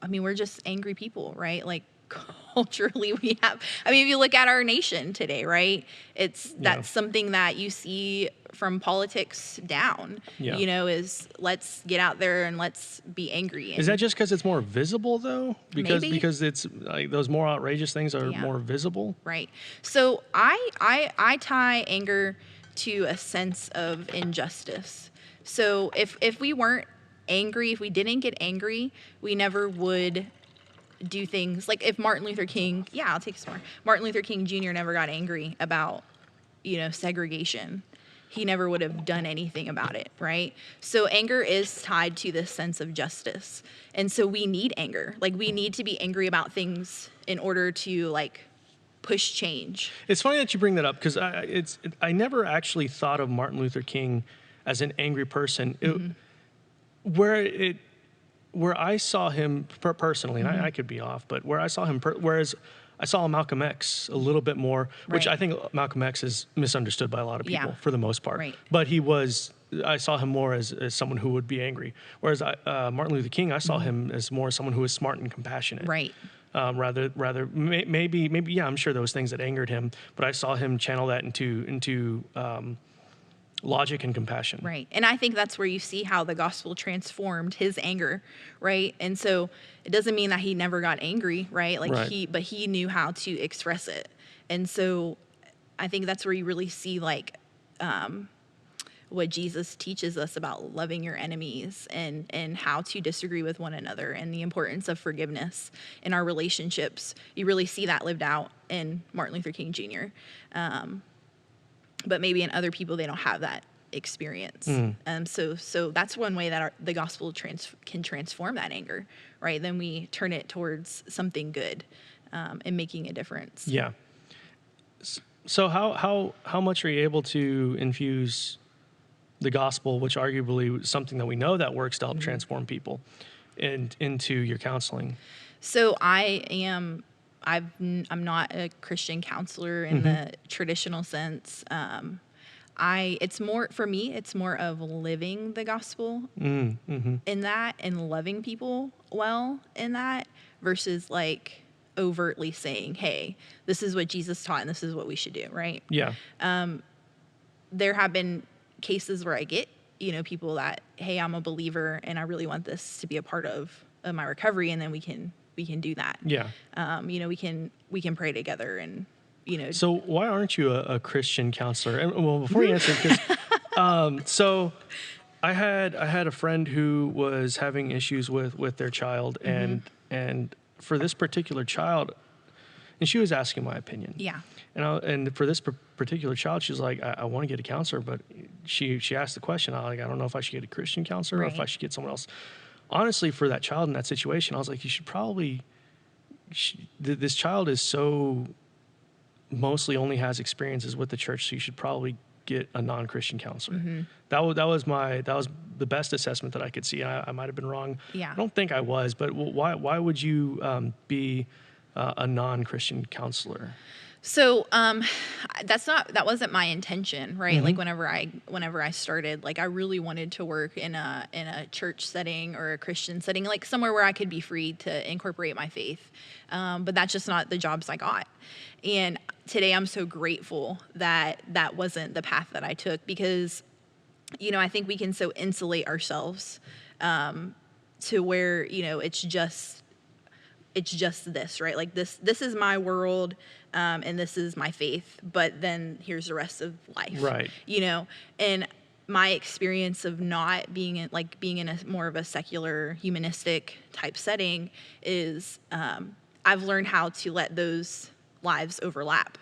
we're just angry people, right? Like culturally we have, if you look at our nation today, right? That's something that you see from politics down, is let's get out there and let's be angry. Is that just because it's more visible though? Maybe. Because it's like those more outrageous things are more visible? Right. So I tie anger to a sense of injustice. So if we weren't angry, if we didn't get angry, we never would do things like if Martin Luther King, I'll take some more. Martin Luther King Jr. never got angry about, segregation. He never would have done anything about it, right? So anger is tied to this sense of justice. And so we need anger. Like we need to be angry about things in order to like push change. It's funny that you bring that up because I never actually thought of Martin Luther King as an angry person. Where I saw him personally, and I could be off, but where I saw him, whereas I saw Malcolm X a little bit more, which I think Malcolm X is misunderstood by a lot of people for the most part. Right. But I saw him more as someone who would be angry. Whereas Martin Luther King, I saw him as more someone who was smart and compassionate. Right. Maybe, I'm sure there was things that angered him, but I saw him channel that into logic and compassion. Right. And I think that's where you see how the gospel transformed his anger, right? And so it doesn't mean that he never got angry, right? But he knew how to express it. And so I think that's where you really see what Jesus teaches us about loving your enemies and how to disagree with one another and the importance of forgiveness in our relationships. You really see that lived out in Martin Luther King Jr. But maybe in other people, they don't have that experience. So that's one way that the gospel can transform that anger, right? Then we turn it towards something good and making a difference. Yeah. So how much are you able to infuse the gospel, which arguably is something that we know that works to help transform people, into your counseling? So I'm not a Christian counselor in the traditional sense. It's more, for me, it's more of living the gospel in that and loving people well in that versus like overtly saying, hey, this is what Jesus taught and this is what we should do, right? Yeah. There have been cases where I get, people that, hey, I'm a believer and I really want this to be a part of my recovery, and then we can do that. Yeah. We can pray together and, So why aren't you a Christian counselor? And well, before you answer, because so I had a friend who was having issues with their child, and for this particular child, and she was asking my opinion. Yeah. And for this particular child, she was like, I want to get a counselor, but she asked the question, I don't know if I should get a Christian counselor or if I should get someone else. Honestly, for that child in that situation, I was like, you should probably, this child is so mostly only has experiences with the church, so you should probably get a non-Christian counselor. That was the best assessment that I could see. I might have been wrong. Yeah. I don't think I was, but why would you be a non-Christian counselor? So that wasn't my intention, right? Like whenever I started, like I really wanted to work in a church setting or a Christian setting, like somewhere where I could be free to incorporate my faith. But that's just not the jobs I got. And today I'm so grateful that that wasn't the path that I took, because, I think we can so insulate ourselves to where, it's just this, right? Like this is my world, and this is my faith, but then here's the rest of life. Right. And my experience of not being in a more of a secular humanistic type setting is, I've learned how to let those lives overlap,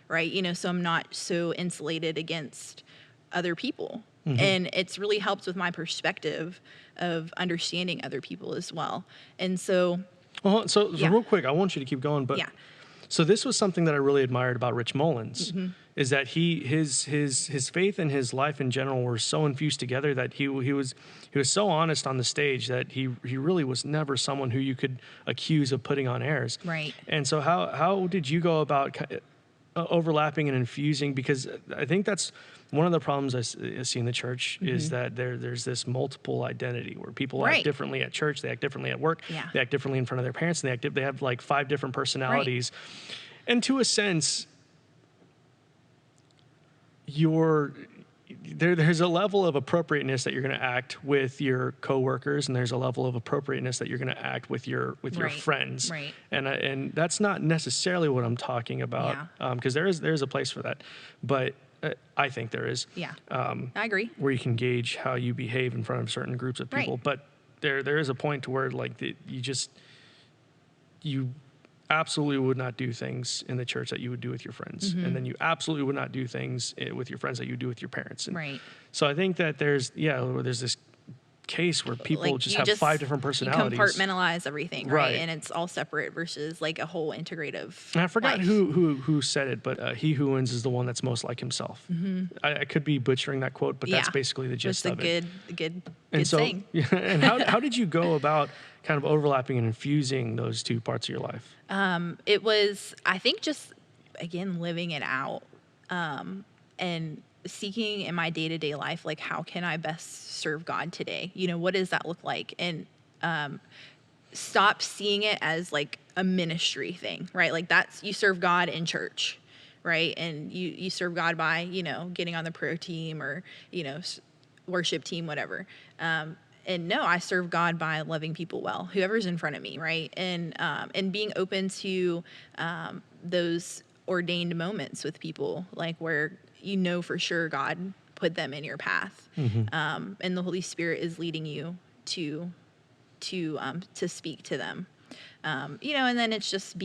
right? So I'm not so insulated against other people. And it's really helped with my perspective of understanding other people as well. And so, so real quick, I want you to keep going, but so this was something that I really admired about Rich Mullins, is that his faith and his life in general were so infused together that he was so honest on the stage that he really was never someone who you could accuse of putting on airs. Right. And so how did you go about overlapping and infusing? Because I think that's one of the problems I see in the church is that there's this multiple identity where people act differently at church, they act differently at work, they act differently in front of their parents, and they have like 5 different personalities. Right. And to a sense, there's a level of appropriateness that you're going to act with your coworkers, and there's a level of appropriateness that you're going to act with your friends. Right. And that's not necessarily what I'm talking about, because there's a place for that, but I think there is. Yeah. I agree. Where you can gauge how you behave in front of certain groups of people, but there is a point to where like you absolutely would not do things in the church that you would do with your friends. And then you absolutely would not do things with your friends that you do with your parents. And so I think that there's this case where people just have 5 different personalities. You compartmentalize everything, right? And it's all separate versus like a whole integrative. And I forgot who said it, but he who wins is the one that's most like himself. I could be butchering that quote, but that's basically the gist of it. Good saying. And how did you go about kind of overlapping and infusing those 2 parts of your life? It was, I think, just again living it out, and seeking in my day-to-day life, like how can I best serve God today? What does that look like? And stop seeing it as like a ministry thing, right? Like you serve God in church, right? And you serve God by, getting on the prayer team or, worship team, whatever. And no, I serve God by loving people well, whoever's in front of me, right? And being open to those ordained moments with people, like where for sure God put them in your path, and the Holy Spirit is leading you to speak to them, and then it's just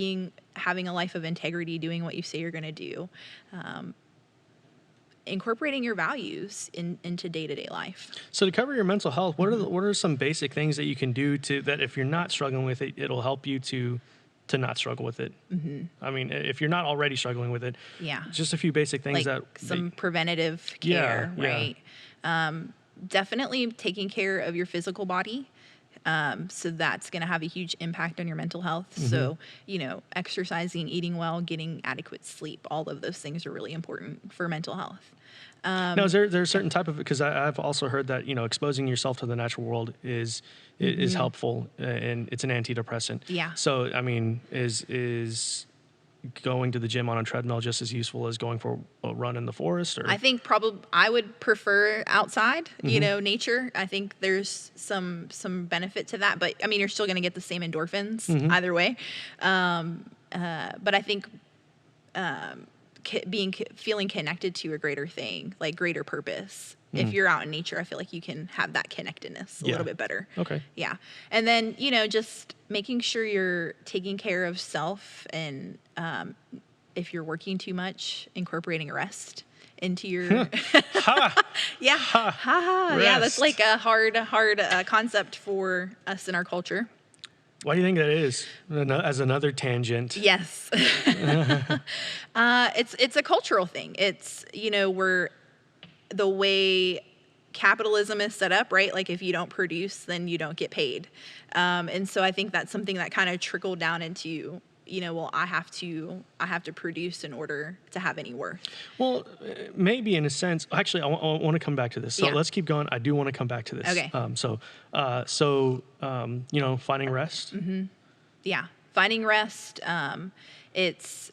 having a life of integrity, doing what you say you're going to do, incorporating your values into day-to-day life. So to cover your mental health, what are some basic things that you can do that if you're not struggling with it, it'll help you to not struggle with it? I mean, if you're not already struggling with it, just a few basic things, like some preventative care, right? Definitely taking care of your physical body, So that's going to have a huge impact on your mental health. So, exercising, eating well, getting adequate sleep, all of those things are really important for mental health. Now, is there a certain type of, because I've also heard that, exposing yourself to the natural world is helpful, and it's an antidepressant. Yeah. So, I mean, is going to the gym on a treadmill just as useful as going for a run in the forest? Or? I think I would prefer outside, nature. I think there's some benefit to that, but I mean, you're still going to get the same endorphins either way. But I think feeling connected to a greater thing, like greater purpose. If you're out in nature, I feel like you can have that connectedness a little bit better. Okay. Yeah. And then, just making sure you're taking care of self, and if you're working too much, incorporating rest into your yeah. Yeah, that's like a hard concept for us in our culture. Why do you think that is? As another tangent. Yes. It's a cultural thing. It's, we're the way capitalism is set up, right? Like if you don't produce, then you don't get paid. And so I think that's something that kind of trickled down into, well, I have to produce in order to have any worth. Well, maybe in a sense. Actually, I want to come back to this. So let's keep going. I do want to come back to this. Okay. Finding rest. Mm-hmm. Yeah, finding rest. It's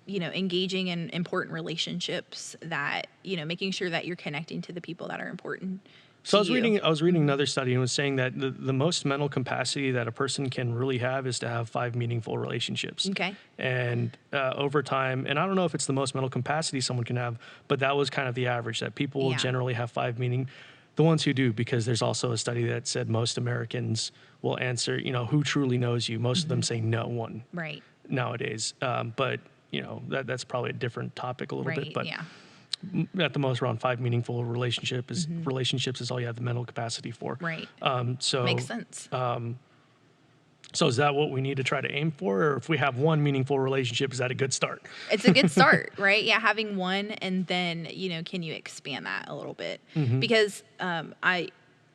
engaging in important relationships, that making sure that you're connecting to the people that are important. So I was reading another study, and was saying that the most mental capacity that a person can really have is to have 5 meaningful relationships. Okay. And over time, and I don't know if it's the most mental capacity someone can have, but that was kind of the average, that people will generally have 5 the ones who do, because there's also a study that said most Americans will answer, who truly knows you. Most of them say no one. Right. Nowadays. But that's probably a different topic a little bit, but at the most around 5 meaningful relationships is all you have the mental capacity for. Right. So makes sense. So is that what we need to try to aim for? Or if we have 1 meaningful relationship, is that a good start? It's a good start, right? Yeah. Having one, and then, can you expand that a little bit? Because, I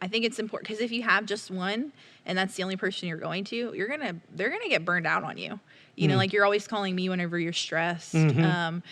think it's important, because if you have just one and that's the only person you're going to, they're going to get burned out on you. Like you're always calling me whenever you're stressed. So I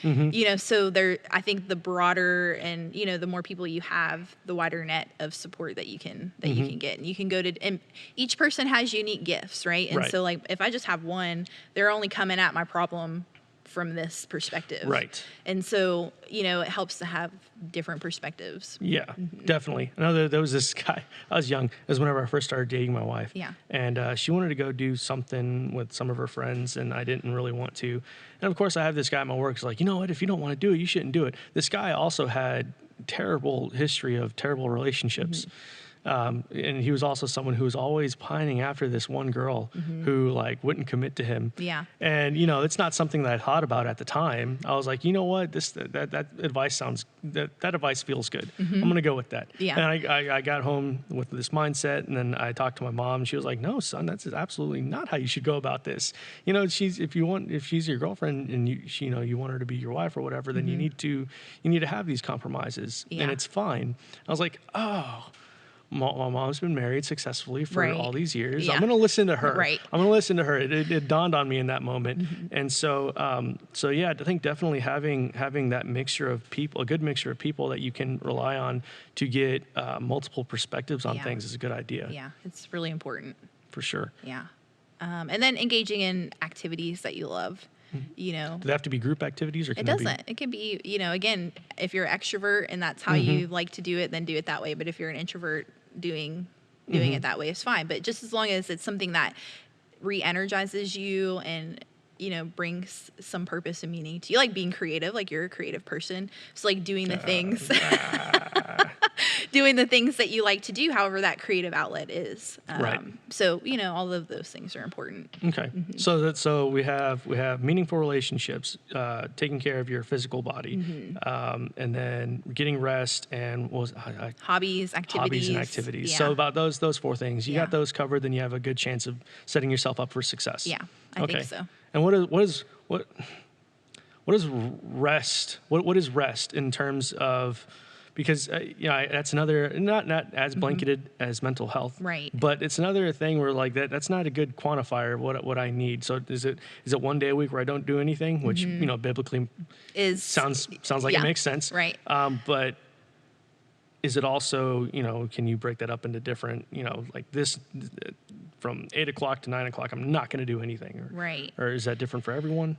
think the broader and, the more people you have, the wider net of support that you can get. And you can go to, and each person has unique gifts, right? And so like, if I just have one, they're only coming at my problem from this perspective. Right. And so, it helps to have different perspectives. Yeah, definitely. I know there was this guy, I was young, it was whenever I first started dating my wife. Yeah. And she wanted to go do something with some of her friends, and I didn't really want to. And of course, I have this guy at my work who's like, you know what, if you don't want to do it, you shouldn't do it. This guy also had terrible history of terrible relationships. And he was also someone who was always pining after this one girl who wouldn't commit to him. Yeah. And, it's not something that I thought about at the time. I was like, you know what, that advice that advice feels good. I'm going to go with that. Yeah. And I got home with this mindset, and then I talked to my mom, and she was like, no, son, that's absolutely not how you should go about this. If she's your girlfriend and you want her to be your wife or whatever, then you need to have these compromises, and it's fine. I was like, oh, my mom's been married successfully for all these years. Yeah. I'm going to listen to her. Right. I'm going to listen to her. It dawned on me in that moment. And so I think definitely having that mixture of people, a good mixture of people that you can rely on to get multiple perspectives on things is a good idea. Yeah, it's really important. For sure. Yeah. And then engaging in activities that you love. Do they have to be group activities, or can it doesn't? It can be, again, if you're an extrovert and that's how you like to do it, then do it that way. But if you're an introvert, doing it that way is fine. But just as long as it's something that re-energizes you and brings some purpose and meaning to you, like being creative, like you're a creative person, so like doing the things doing the things that you like to do, however that creative outlet is. Right. So all of those things are important. Okay. So we have meaningful relationships, taking care of your physical body, and then getting rest, and hobbies, activities. Yeah. So about those 4 things, you got those covered, then you have a good chance of setting yourself up for success. Yeah, I think so. And what is rest? What is rest in terms of, because that's another not as blanketed as mental health, Right. but it's another thing where like that's not a good quantifier of what I need. So is it one day a week where I don't do anything, which biblically sounds like it makes sense, right? But is it also, can you break that up into different, like this from 8 o'clock to 9 o'clock, I'm not going to do anything, Right. Or is that different for everyone?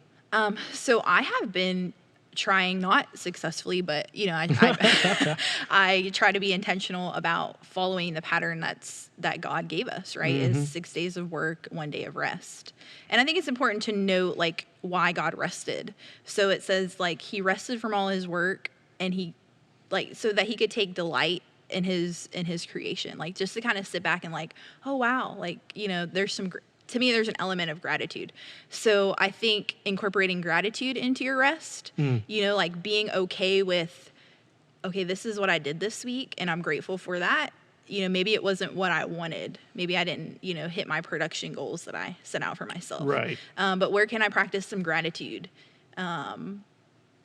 So I have been trying, not successfully, but I try to be intentional about following the pattern that God gave us, right? Is 6 days of work, 1 day of rest. And I think it's important to note like why God rested. So it says like he rested from all his work, and he like so that he could take delight in his creation, like just to kind of sit back and like, oh wow, like there's to me there's an element of gratitude. So I think incorporating gratitude into your rest, like being okay with, okay, this is what I did this week and I'm grateful for that. Maybe it wasn't what I wanted, maybe I didn't hit my production goals that I set out for myself, right? But where can I practice some gratitude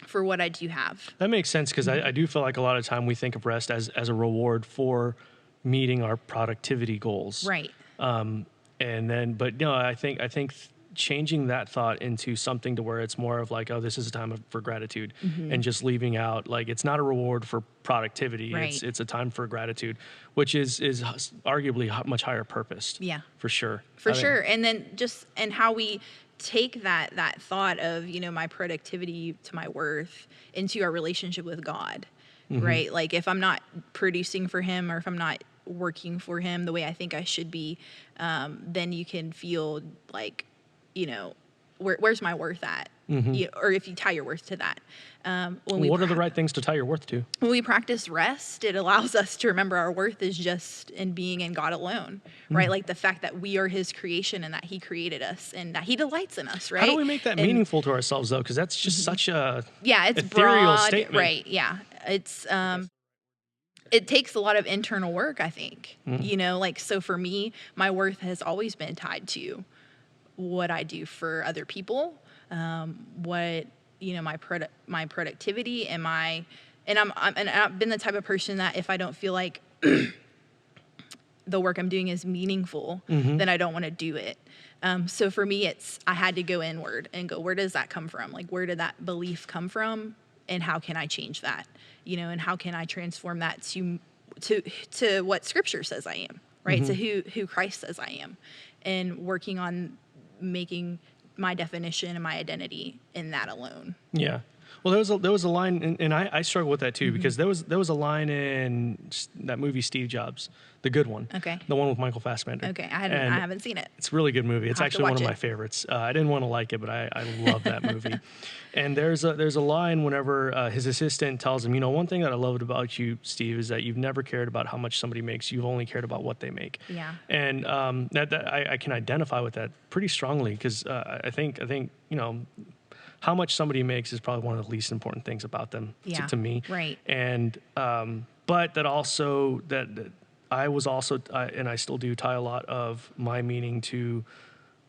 for what I do have? That makes sense, because I do feel like a lot of time we think of rest as a reward for meeting our productivity goals. Right. But I think changing that thought into something to where it's more of like, oh, this is a time for gratitude, and just leaving out like it's not a reward for productivity. Right. It's a time for gratitude, which is arguably much higher purposed. Yeah. For sure. For sure. And then and how we take that thought of, my productivity to my worth into our relationship with God, right? Like if I'm not producing for him, or if I'm not working for him the way I think I should be, then you can feel like, where's my worth at? Or if you tie your worth to that. What are the right things to tie your worth to? When we practice rest, it allows us to remember our worth is just in being in God alone, right? Like the fact that we are his creation and that he created us and that he delights in us, right? How do we make that meaningful to ourselves, though? Because that's just such a it's ethereal broad, statement. Right, yeah. It's it takes a lot of internal work, I think. Like so for me, my worth has always been tied to what I do for other people, what my productivity and I've been the type of person that if I don't feel like the work I'm doing is meaningful, then I don't want to do it. So for me, I had to go inward and go, where does that come from? Like, where did that belief come from, and how can I change that? And how can I transform that to what Scripture says I am, right? To who Christ says I am, and working on making my definition and my identity in that alone. Yeah. Well, there was a line, and I struggle with that too, because there was a line in that movie Steve Jobs, the good one, okay, the one with Michael Fassbender. Okay, I haven't seen it. It's a really good movie. It's actually one of my favorites. I didn't want to like it, but I love that movie. And there's a line whenever his assistant tells him, one thing that I loved about you, Steve, is that you've never cared about how much somebody makes. You've only cared about what they make. Yeah. And that I can identify with that pretty strongly, because I think how much somebody makes is probably one of the least important things about them to me. Right. And but that also that I was also and I still do tie a lot of my meaning to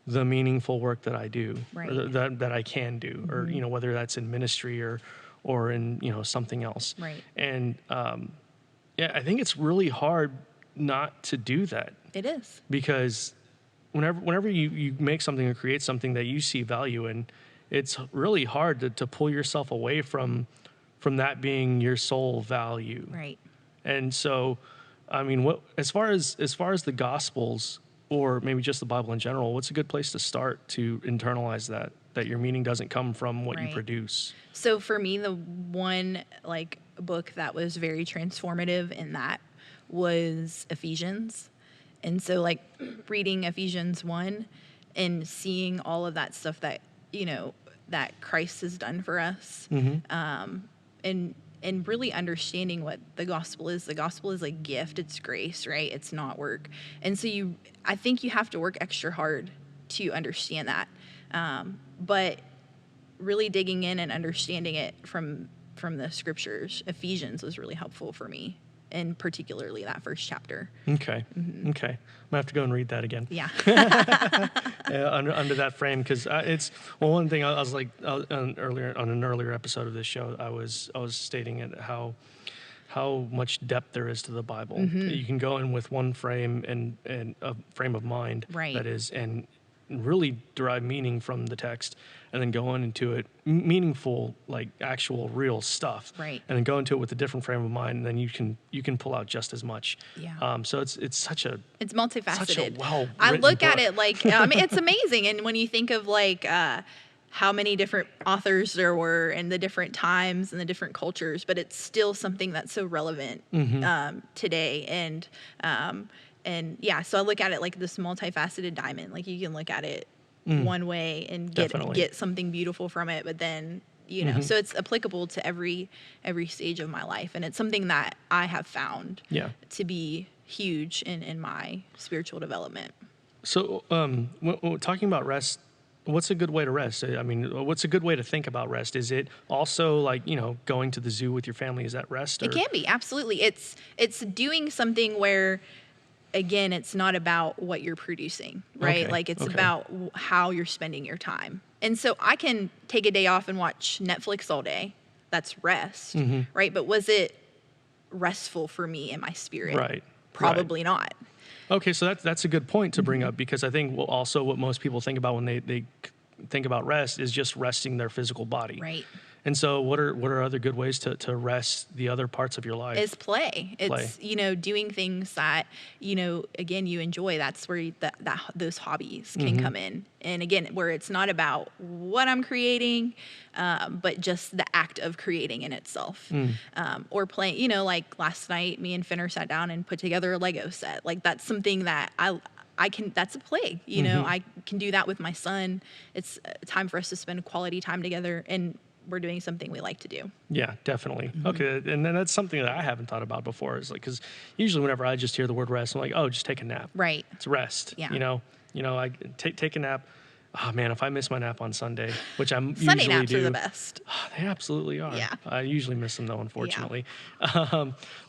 the meaningful work that I do, right, or that I can do, or whether that's in ministry or in something else. Right. And I think it's really hard not to do that. It is, because whenever you make something or create something that you see value in, it's really hard to pull yourself away from that being your sole value. Right. And so, I mean, as far as the Gospels, or maybe just the Bible in general, what's a good place to start to internalize that your meaning doesn't come from what you produce? So for me, the one book that was very transformative in that was Ephesians. And so reading Ephesians 1 and seeing all of that stuff that that Christ has done for us, and really understanding what the gospel is. The gospel is a gift. It's grace, right? It's not work. And so I think you have to work extra hard to understand that. But really digging in and understanding it from the scriptures, Ephesians was really helpful for me, and particularly that first chapter. Okay. Okay. I'm going to have to go and read that again. Yeah. Under that frame, because it's, one thing I was on an earlier episode of this show, I was stating it, how how much depth there is to the Bible. Mm-hmm. You can go in with one frame and a frame of mind, Right. that is, and really derive meaning from the text, and then go on into it meaningful, like actual real stuff, Right. and then go into it with a different frame of mind, and then you can pull out just as much. Yeah. So it's It's multifaceted. such a well-written I look at book. it like, I mean, it's amazing. And when you think of like how many different authors there were and the different times and the different cultures, but it's still something that's so relevant today. And yeah, so I look at it like this multifaceted diamond. Like you can look at it one way and get something beautiful from it, but then so it's applicable to every stage of my life, and it's something that I have found to be huge in my spiritual development. So, talking about rest, what's a good way to rest? I mean, what's a good way to think about rest? Is it also like, going to the zoo with your family? Is that rest? It can be, absolutely. It's doing something where, again, it's not about what you're producing, right? Okay, Like it's about how you're spending your time. And so I can take a day off and watch Netflix all day. That's rest, right? But was it restful for me in my spirit? Right. Probably not. Okay, so that's a good point to bring up, because I think also what most people think about when they think about rest is just resting their physical body. Right. And so what are other good ways to rest the other parts of your life? Is play. It's, doing things that, again, you enjoy. That's where those hobbies can come in. And again, where it's not about what I'm creating, but just the act of creating in itself. Or playing, like last night, me and Finner sat down and put together a Lego set. Like that's something that I can, that's a play, I can do that with my son. It's time for us to spend quality time together, and we're doing something we like to do. Yeah, definitely. Okay, and then that's something that I haven't thought about before, is like, because usually whenever I just hear the word rest, I'm like, oh, just take a nap. Right. It's rest. Yeah. I take a nap. Oh man, if I miss my nap on Sunday, which I'm Sunday usually naps do, are the best. They absolutely are. Yeah. I usually miss them though, unfortunately.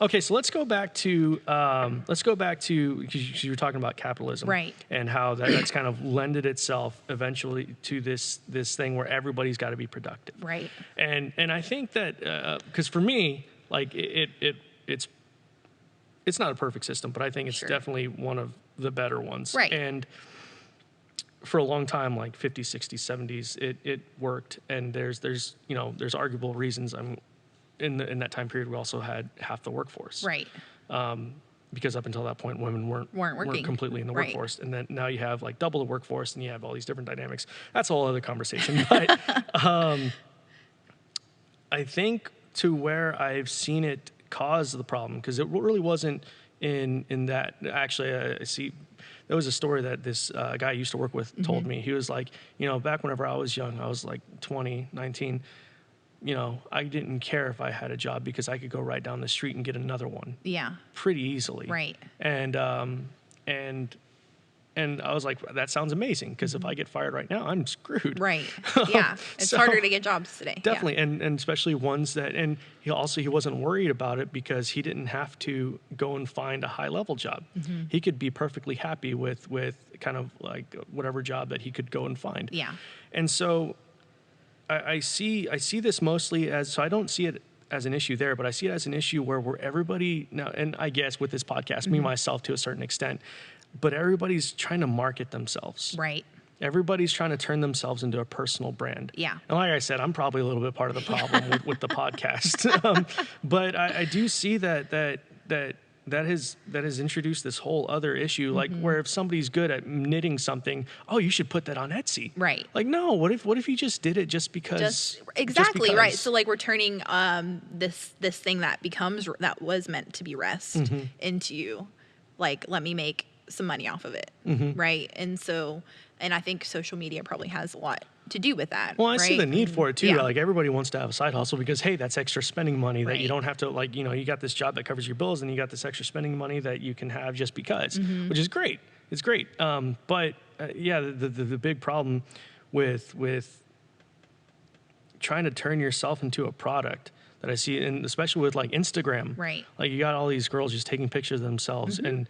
Okay, so let's go back to because you were talking about capitalism, Right? And how that's kind of lended itself eventually to this thing where everybody's got to be productive, Right. And I think that because for me, like it's not a perfect system, but I think it's definitely one of the better ones, Right? And for a long time, like 50s, 60s, 70s, it worked. And there's arguable reasons. In that time period, we also had half the workforce. Right. Because up until that point, women weren't working completely in the Right. workforce. And then now you have like double the workforce, and you have all these different dynamics. That's a whole other conversation. But I think to where I've seen it cause the problem, because it really wasn't in that. Actually, I see. There was a story that this guy I used to work with told me. He was like, back whenever I was young, I was like 20, 19, I didn't care if I had a job because I could go right down the street and get another one. Yeah. Pretty easily. Right. And I was like, that sounds amazing, because if I get fired right now, I'm screwed. Right. Yeah. It's harder to get jobs today. Definitely. Yeah. And especially ones that, and he wasn't worried about it because he didn't have to go and find a high level job. He could be perfectly happy with kind of like whatever job that he could go and find. Yeah. And so I see this mostly as, so I don't see it as an issue there, but I see it as an issue where everybody now, and I guess with this podcast, me myself to a certain extent, but everybody's trying to market themselves. Right. Everybody's trying to turn themselves into a personal brand. Yeah. And like I said, I'm probably a little bit part of the problem with the podcast. But I do see that has introduced this whole other issue, like where if somebody's good at knitting something, oh, you should put that on Etsy. Right. Like, no, what if you just did it just because? Exactly, right. So like we're turning this thing that was meant to be rest into like, let me make some money off of it, right? And so, and I think social media probably has a lot to do with that. Well, I right? see the need for it too. Yeah. Like everybody wants to have a side hustle because, hey, that's extra spending money that Right. you don't have to, like, you got this job that covers your bills, and you got this extra spending money that you can have just because, which is great. It's great. But the big problem with trying to turn yourself into a product that I see, and especially with like Instagram, Right. Like you got all these girls just taking pictures of themselves, and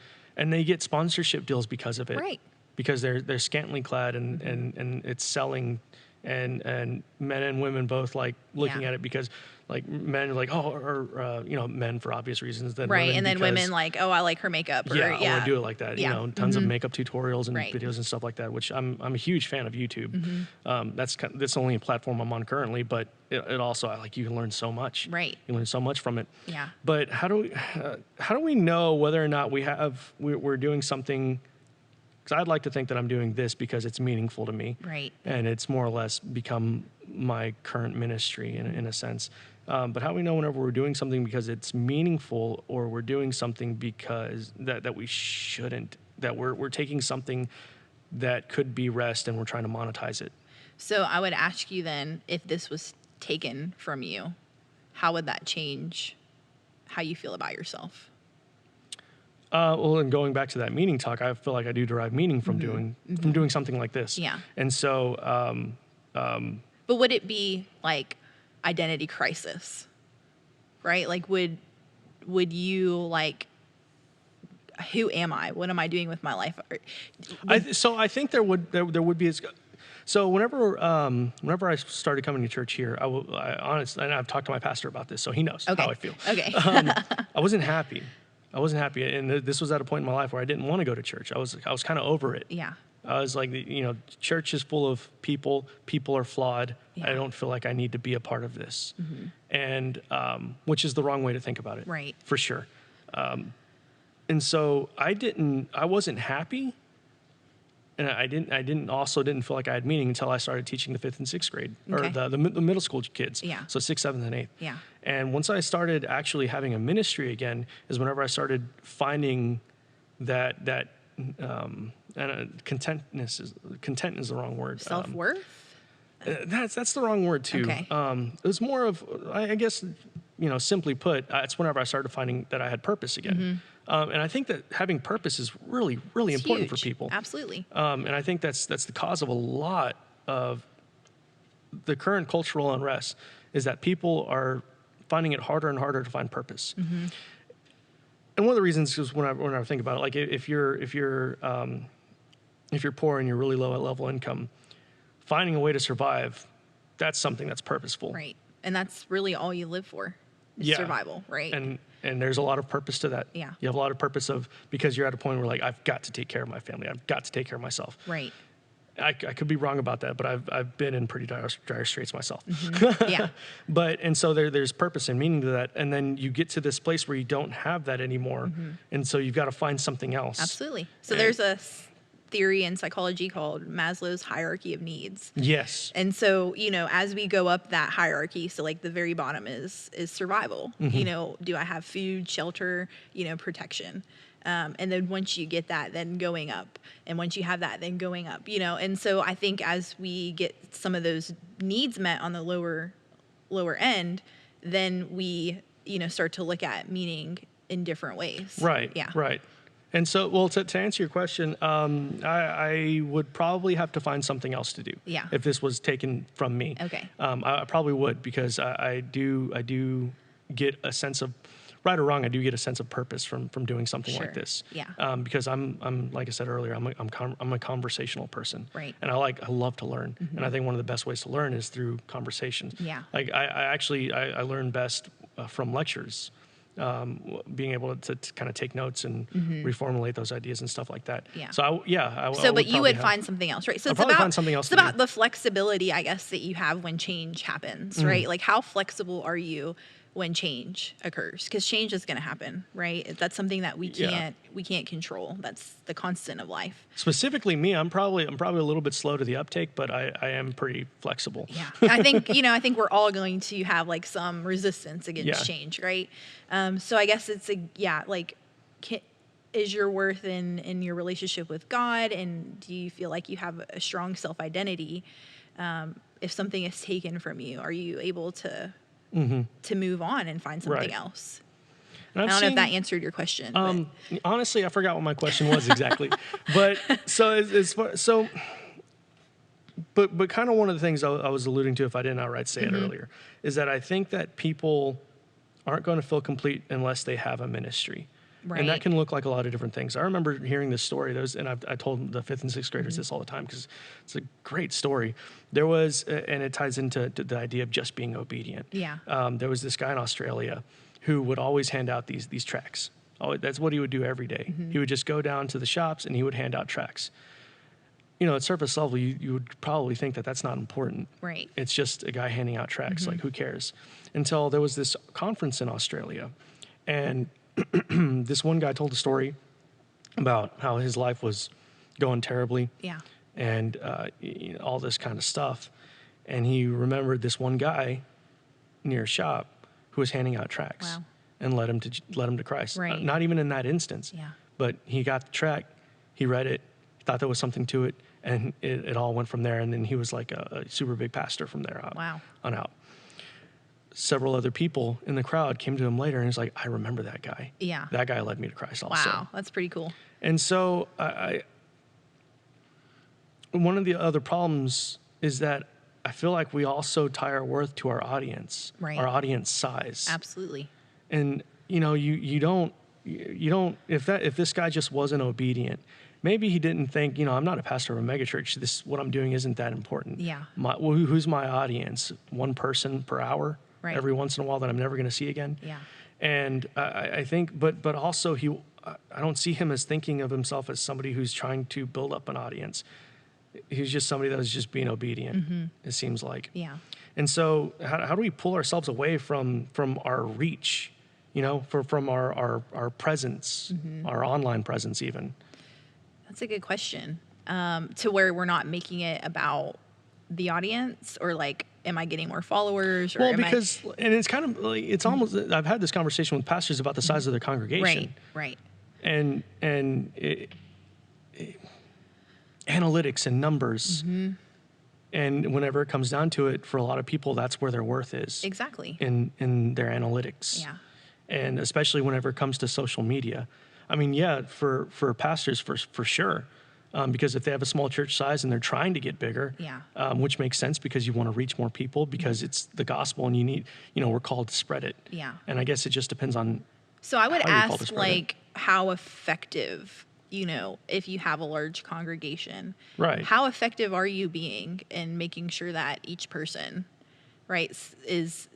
they get sponsorship deals because of it, Right. Because they're scantily clad and it's selling, and men and women both like looking Yeah. at it because like men are like, oh, or men for obvious reasons. Then Right. women And then because, women like, oh, I like her makeup. Or, I want to do it like that. Yeah. Tons of makeup tutorials and Right. videos and stuff like that, which I'm a huge fan of YouTube. That's only a platform I'm on currently, but it also, you can learn so much. Right. You learn so much from it. Yeah. But how do we know whether or not we're doing something? Because I'd like to think that I'm doing this because it's meaningful to me. Right. And it's more or less become my current ministry in a sense. But how do we know whenever we're doing something because it's meaningful, or we're doing something because that we shouldn't, that we're taking something that could be rest and we're trying to monetize it? So I would ask you then, if this was taken from you, how would that change how you feel about yourself? And going back to that meaning talk, I feel like I do derive meaning from doing something like this. Yeah. And so, but would it be like identity crisis, right? Like, would you like, who am I? What am I doing with my life? So I think there would be. So whenever I started coming to church here, I honestly, and I've talked to my pastor about this, so he knows how I feel. Okay. I wasn't happy. And this was at a point in my life where I didn't want to go to church. I was kind of over it. Yeah. I was like, church is full of people. People are flawed. Yeah. I don't feel like I need to be a part of this. And which is the wrong way to think about it. Right. For sure. And so I wasn't happy. And I didn't feel like I had meaning until I started teaching the 5th and 6th grade, or Okay. the middle school kids. Yeah. So 6th, 7th, and 8th. Yeah. And once I started actually having a ministry again, is whenever I started finding that content is the wrong word. Self-worth? That's the wrong word too. Okay. It was more of, I guess, simply put, it's whenever I started finding that I had purpose again. And I think that having purpose is really, really It's important huge. for people. Absolutely. And I think that's the cause of a lot of the current cultural unrest, is that people are finding it harder and harder to find purpose. And one of the reasons is when I think about it, like if you're poor and you're really low at level income, finding a way to survive, that's something that's purposeful. Right. And that's really all you live for, is Yeah. survival, right? And there's a lot of purpose to that. Yeah. You have a lot of purpose because you're at a point where, like, I've got to take care of my family. I've got to take care of myself. Right. I could be wrong about that, but I've been in pretty dire straits myself. Yeah. And so there's purpose and meaning to that. And then you get to this place where you don't have that anymore. And so you've got to find something else. Absolutely. So there's a theory in psychology called Maslow's hierarchy of needs. Yes. And so, as we go up that hierarchy, so like the very bottom is survival. Do I have food, shelter, protection? And then once you get that, then going up. And once you have that, then going up, And so I think as we get some of those needs met on the lower end, then we, start to look at meaning in different ways. Right. Yeah. Right. And so, well, to answer your question, I would probably have to find something else to do. Yeah. If this was taken from me. Okay. I probably would, because I do get a sense of, right or wrong, I do get a sense of purpose from doing something like this. Yeah. Because I'm like I said earlier, I'm a conversational person. Right. And I love to learn. And I think one of the best ways to learn is through conversations. Yeah. Like I learn best from lectures. Being able to kind of take notes and reformulate those ideas and stuff like that. Yeah. So But you would find something else, right? So I'll find something else It's about the flexibility, I guess, that you have when change happens, right? Like, how flexible are you when change occurs? Because change is going to happen, right? That's something that we can't control. That's the constant of life. Specifically me, I'm probably a little bit slow to the uptake, but I am pretty flexible. Yeah. I think we're all going to have like some resistance against change, right? So I guess it's is your worth in your relationship with God, and do you feel like you have a strong self-identity? If something is taken from you, are you able to move on and find something else? And I don't know if that answered your question. Honestly, I forgot what my question was exactly. But but kind of one of the things I was alluding to, if I didn't outright say it earlier, is that I think that people aren't going to feel complete unless they have a ministry. Right. And that can look like a lot of different things. I remember hearing this story. I told the 5th and 6th graders this all the time because it's a great story. There was, and it ties into the idea of just being obedient. Yeah. There was this guy in Australia who would always hand out these tracts. Oh, that's what he would do every day. He would just go down to the shops and he would hand out tracts. At surface level, you would probably think that that's not important. Right. It's just a guy handing out tracts. Like, who cares? Until there was this conference in Australia. And this one guy told a story about how his life was going terribly. Yeah. And all this kind of stuff. And he remembered this one guy near a shop who was handing out tracts. Wow. And led him to Christ. Right. Not even in that instance. Yeah. But he got the tract, he read it, thought there was something to it, and it all went from there. And then he was like a super big pastor from there on out. Several other people in the crowd came to him later, and he's like, I remember that guy. Yeah. That guy led me to Christ also. Wow, that's pretty cool. And so one of the other problems is that I feel like we also tie our worth to our audience, Right. our audience size. Absolutely. And you don't if this guy just wasn't obedient, maybe he didn't think, I'm not a pastor of a megachurch. What I'm doing isn't that important. Yeah. Who's my audience? One person per hour, Right. every once in a while that I'm never going to see again. Yeah. And I think, but also I don't see him as thinking of himself as somebody who's trying to build up an audience. He's just somebody that was just being obedient. It seems like. Yeah. And so how do we pull ourselves away from our reach? From our presence, our online presence even? That's a good question. To where we're not making it about the audience, or like, am I getting more followers? Or And it's kind of like, it's almost, I've had this conversation with pastors about the size of their congregation. Right. And analytics and numbers. And whenever it comes down to it, for a lot of people, that's where their worth is. Exactly. In their analytics. Yeah. And especially whenever it comes to social media. I mean, yeah, for pastors, for sure. Because if they have a small church size and they're trying to get bigger, Yeah. Which makes sense because you want to reach more people because it's the gospel and you need, we're called to spread it. Yeah. And I guess it just depends on. So I would how you're called to ask, spread it. like, how effective, if you have a large congregation, Right. how effective are you being in making sure that each person, right, is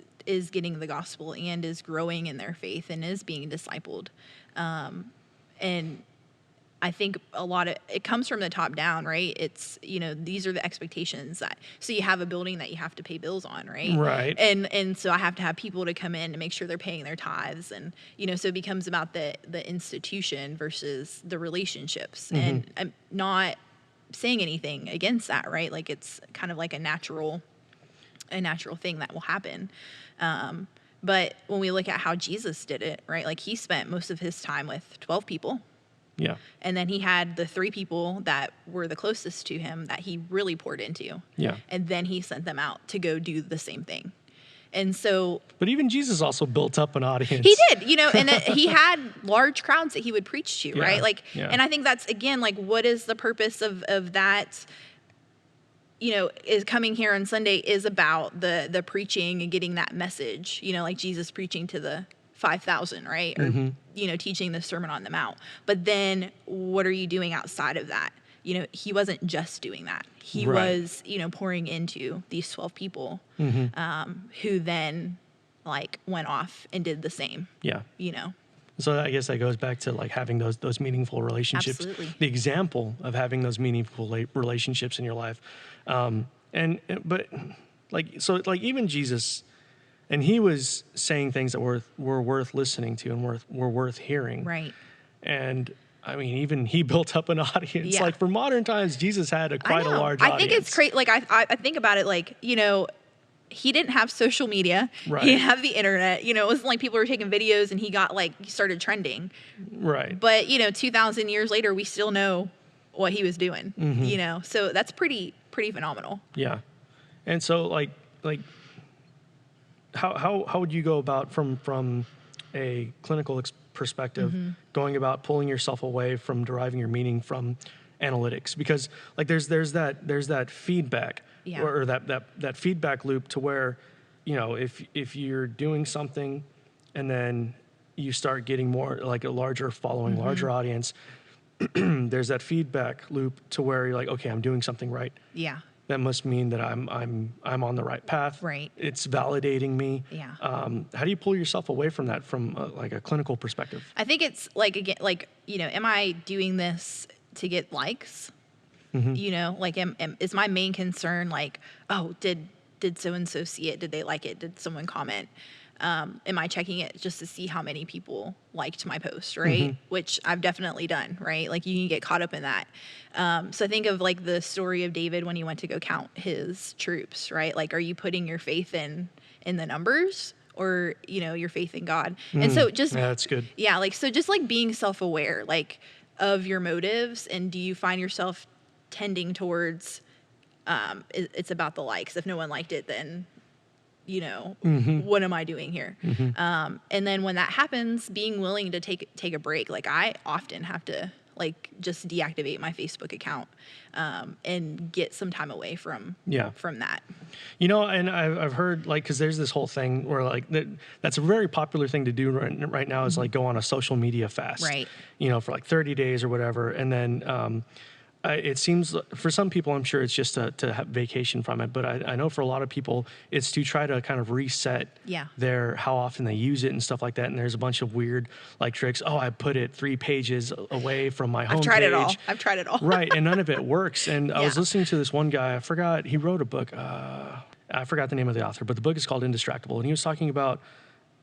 getting the gospel and is growing in their faith and is being discipled? And I think a lot of it comes from the top down, right? It's, these are the expectations so you have a building that you have to pay bills on, right? Right. And so I have to have people to come in to make sure they're paying their tithes. And, so it becomes about the institution versus the relationships. And I'm not saying anything against that, right? Like, it's kind of like a natural thing that will happen. But when we look at how Jesus did it, right? Like, he spent most of his time with 12 people. Yeah. And then he had the 3 people that were the closest to him that he really poured into. Yeah. And then he sent them out to go do the same thing. And so... But even Jesus also built up an audience. He did, and he had large crowds that he would preach to, Yeah. right? Like, Yeah. And I think that's, again, like, what is the purpose of that? Is coming here on Sunday is about the preaching and getting that message, like Jesus preaching to the 5,000, right? Or, teaching the Sermon on the Mount. But then what are you doing outside of that? He wasn't just doing that. He Right. was, pouring into these 12 people who then, like, went off and did the same, Yeah. you know? So I guess that goes back to like having those meaningful relationships, Absolutely. the example of having those meaningful relationships in your life. But even Jesus, and he was saying things that were worth listening to and were worth hearing. Right. And I mean, even he built up an audience. Yeah. Like for modern times, Jesus had quite a large audience. I think it's great. Like I think about it, like, he didn't have social media. Right. He didn't have the internet. It wasn't like people were taking videos and he started trending. Right. But, 2,000 years later, we still know what he was doing, So that's pretty phenomenal. Yeah. And so like how would you go about from a clinical perspective going about pulling yourself away from deriving your meaning from analytics? Because like there's that feedback or that feedback loop to where, if you're doing something and then you start getting more like a larger following, larger audience, there's that feedback loop to where you're like, okay, I'm doing something right. Yeah. That must mean that I'm on the right path. Right. It's validating me. Yeah. How do you pull yourself away from that from like a clinical perspective? I think it's like, again, like, am I doing this to get likes? Like, is my main concern like, oh, did so-and-so see it? Did they like it? Did someone comment? Am I checking it just to see how many people liked my post, right? Which I've definitely done, right? Like, you can get caught up in that. So I think of like the story of David when he went to go count his troops, right? Like, are you putting your faith in the numbers, or, your faith in God? And so just, yeah, that's good. Yeah. Like, so just like being self-aware, like, of your motives, and do you find yourself tending towards, it's about the likes. If no one liked it, then, what am I doing here? And then when that happens, being willing to take a break. Like, I often have to like just deactivate my Facebook account, and get some time away from that. And I've heard, like, because there's this whole thing where like that's a very popular thing to do right now is like go on a social media fast, right? For like 30 days or whatever, and then it seems for some people, I'm sure it's just to have vacation from it. But I know for a lot of people, it's to try to kind of reset their how often they use it and stuff like that. And there's a bunch of weird like tricks. Oh, I put it 3 pages away from my homepage. I've tried it all. Right. And none of it works. And I was listening to this one guy. I forgot. He wrote a book. I forgot the name of the author, but the book is called Indistractable. And he was talking about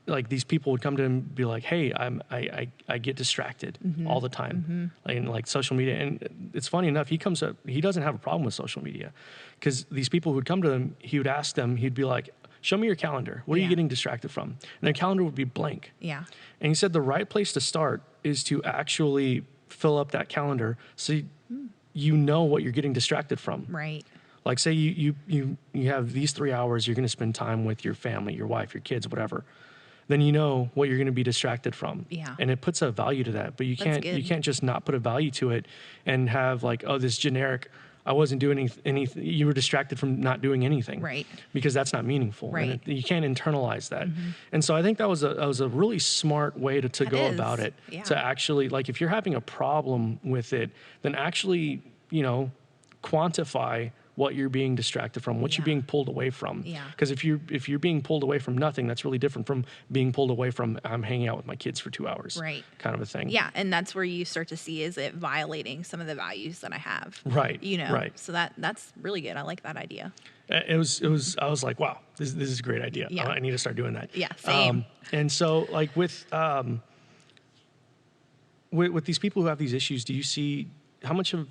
like these people would come to him and be like, hey, I get distracted all the time, like social media. And it's funny enough, he doesn't have a problem with social media, because these people who would come to him, he would ask them, he'd be like, show me your calendar. What are you getting distracted from? And their calendar would be blank. Yeah. And he said the right place to start is to actually fill up that calendar so you know what you're getting distracted from. Right. Like, say you have these 3 hours you're going to spend time with your family, your wife, your kids, whatever. Then you know what you're going to be distracted from. Yeah. And it puts a value to that. But you can't just not put a value to it and have like, oh, this generic, I wasn't doing anything. You were distracted from not doing anything. Right. Because that's not meaningful. Right. And you can't internalize that. And so I think that was a really smart way to go about it. Yeah. To actually, like, if you're having a problem with it, then actually, quantify what you're being distracted from, what you're being pulled away from. Yeah. Because if you're being pulled away from nothing, that's really different from being pulled away from I'm hanging out with my kids for 2 hours. Right. Kind of a thing. Yeah. And that's where you start to see, is it violating some of the values that I have? Right. Right. So that's really good. I like that idea. It was, I was like, wow, this is a great idea. Yeah. I need to start doing that. Yeah. Same. And so like with these people who have these issues, do you see, how much of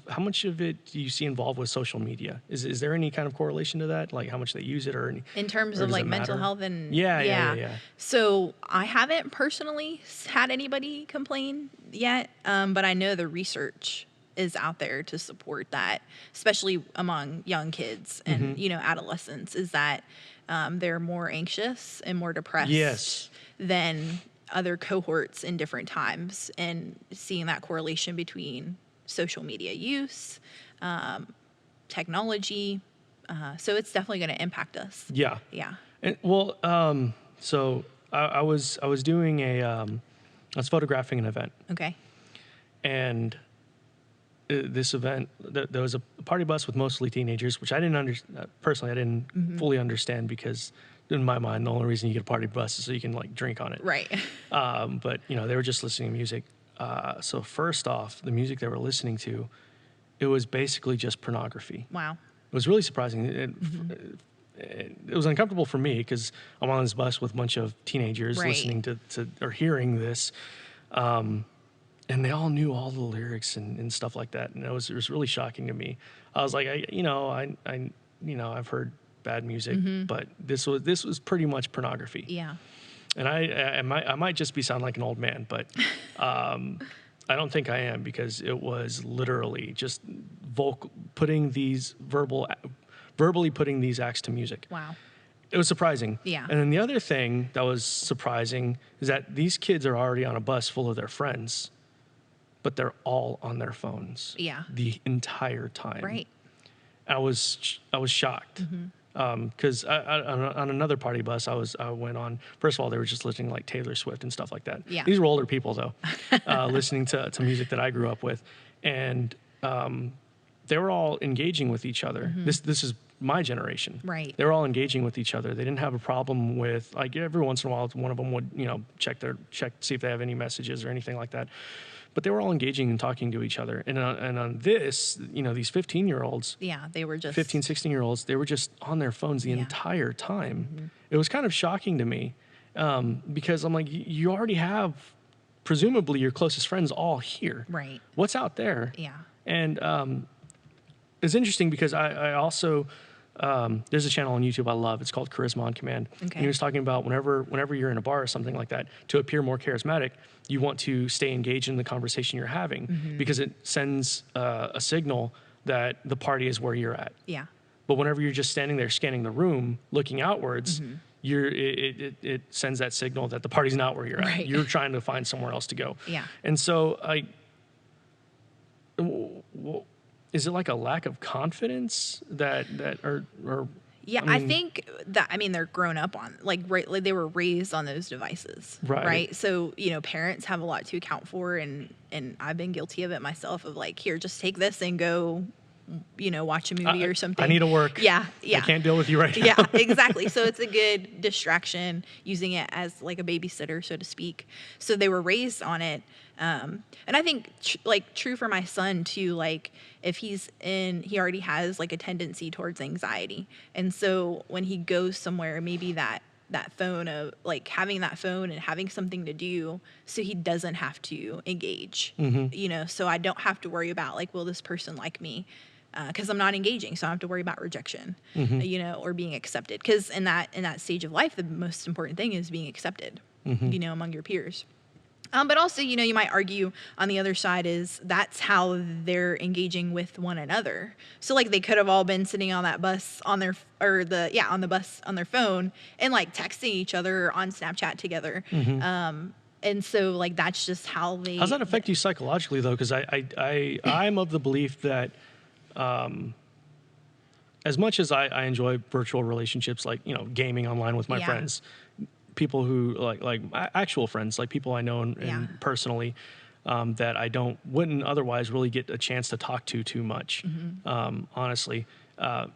it do you see involved with social media? Is there any kind of correlation to that? Like how much they use it, or any, in terms of like mental health and yeah. So I haven't personally had anybody complain yet, but I know the research is out there to support that, especially among young kids and adolescents, is that they're more anxious and more depressed than other cohorts in different times, and seeing that correlation between social media use, technology. So it's definitely going to impact us. Yeah. Yeah. And, well, so I was doing I was photographing an event. Okay. And this event, there was a party bus with mostly teenagers, which I didn't personally, I didn't fully understand, because in my mind, the only reason you get a party bus is so you can like drink on it. Right. But they were just listening to music. So first off, the music they were listening to, it was basically just pornography. Wow. It was really surprising. It was uncomfortable for me because I'm on this bus with a bunch of teenagers listening to or hearing this. And they all knew all the lyrics and stuff like that. And it was really shocking to me. I was like, I've heard bad music, but this was pretty much pornography. Yeah. And I might just be sound like an old man, but I don't think I am, because it was literally just verbally putting these acts to music. Wow. It was surprising. Yeah. And then the other thing that was surprising is that these kids are already on a bus full of their friends, but they're all on their phones. Yeah. The entire time. Right. I was shocked. Because on another party bus I went on, first of all, they were just listening to like Taylor Swift and stuff like that. Yeah. These were older people though, listening to music that I grew up with. And they were all engaging with each other. This is my generation. Right. They were all engaging with each other. They didn't have a problem with, like, every once in a while, one of them would, check, see if they have any messages or anything like that. But they were all engaging and talking to each other. And on this, these 15-year-olds, Yeah, they were just 15, 16-year-olds, they were just on their phones the entire time. It was kind of shocking to me because I'm like, you already have presumably your closest friends all here. Right. What's out there? Yeah. And it's interesting because I also, there's a channel on YouTube I love. It's called Charisma on Command. Okay. And he was talking about whenever you're in a bar or something like that, to appear more charismatic, you want to stay engaged in the conversation you're having because it sends a signal that the party is where you're at. Yeah. But whenever you're just standing there scanning the room, looking outwards, it sends that signal that the party's not where you're at. Right. You're trying to find somewhere else to go. Yeah. And so is it like a lack of confidence that or Yeah, I think that, they're grown up on, like they were raised on those devices, right? So, parents have a lot to account for, and I've been guilty of it myself, of like, here, just take this and go, watch a movie or something. I need to work. Yeah. I can't deal with you right now. Yeah, exactly. So it's a good distraction, using it as like a babysitter, so to speak. So they were raised on it. And I think true for my son too, like if he already has like a tendency towards anxiety. And so when he goes somewhere, maybe that phone of like having that phone and having something to do so he doesn't have to engage, so I don't have to worry about like, will this person like me? Because I'm not engaging, so I don't have to worry about rejection, or being accepted. Because in that stage of life, the most important thing is being accepted, among your peers. But also, you might argue on the other side is that's how they're engaging with one another. So like they could have all been sitting on that bus on their on the bus on their phone and like texting each other on Snapchat together. And so like that's just how they. How's that affect you psychologically though? Because I'm of the belief that as much as I enjoy virtual relationships, like gaming online with my friends. People who like actual friends, like people I know and personally, that I wouldn't otherwise really get a chance to talk to too much. Honestly, I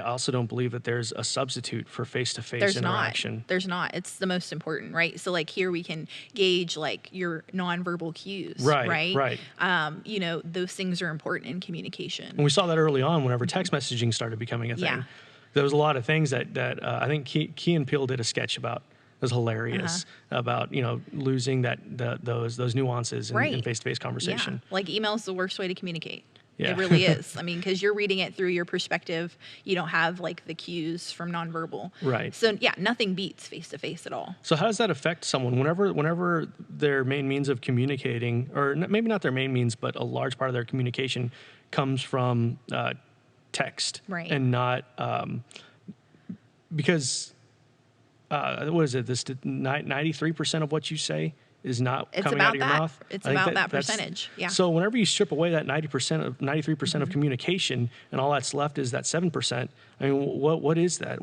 also don't believe that there's a substitute for face-to-face interaction. There's not. It's the most important, right? So like here we can gauge like your nonverbal cues, right? Those things are important in communication. And we saw that early on whenever text messaging started becoming a thing. Yeah. There was a lot of things that I think Key and Peele did a sketch about. It was hilarious about losing those nuances in face-to-face conversation. Yeah. Like email's the worst way to communicate. Yeah. It really is. Because you're reading it through your perspective. You don't have like the cues from nonverbal. Right. So yeah, nothing beats face-to-face at all. So how does that affect someone whenever their main means of communicating, or maybe not their main means, but a large part of their communication comes from text, right? And not because what is it? This 93% of what you say is not coming out of your mouth. It's about that percentage. Yeah. So whenever you strip away that 93% of communication, and all that's left is that 7%. I mean, what is that?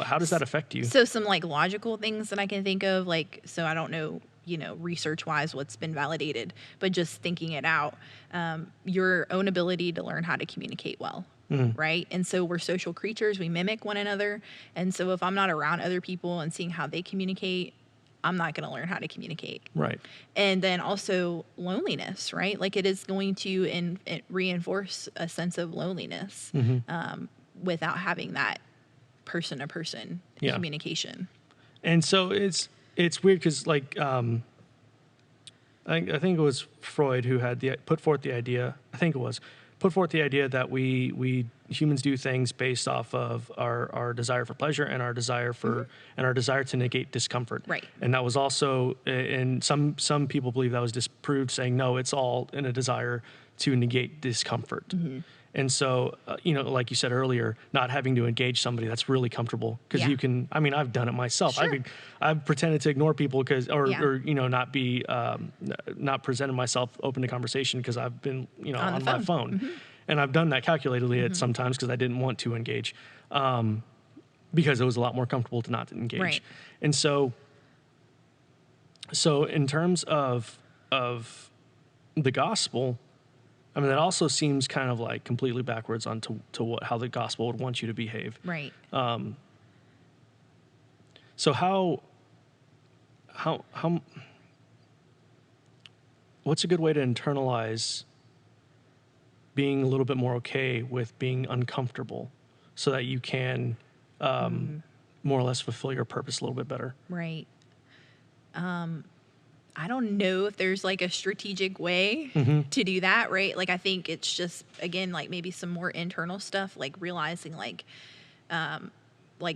How does that affect you? So some like logical things that I can think of, like, so I don't know, research wise what's been validated, but just thinking it out, your own ability to learn how to communicate well. Right. And so we're social creatures. We mimic one another. And so if I'm not around other people and seeing how they communicate, I'm not going to learn how to communicate. Right. And then also loneliness, right? Like it is going to reinforce a sense of loneliness without having that person-to-person communication. And so it's weird because like I think it was Freud who had put forth the idea that we humans do things based off of our desire for pleasure and our desire to negate discomfort. Right. And that was also, and some people believe that was disproved, saying no, it's all in a desire to negate discomfort. And so, like you said earlier, not having to engage somebody that's really comfortable because you can. I mean, I've done it myself. Sure. I've pretended to ignore people not be not presented myself open to conversation because I've been on my phone. And I've done that calculatedly at sometimes because I didn't want to engage, because it was a lot more comfortable to not engage. Right. And so in terms of the gospel, I mean, that also seems kind of like completely backwards on to how the gospel would want you to behave. Right. So how what's a good way to internalize being a little bit more okay with being uncomfortable so that you can more or less fulfill your purpose a little bit better? Right. I don't know if there's like a strategic way to do that, right? Like, I think it's just, again, like maybe some more internal stuff, like realizing like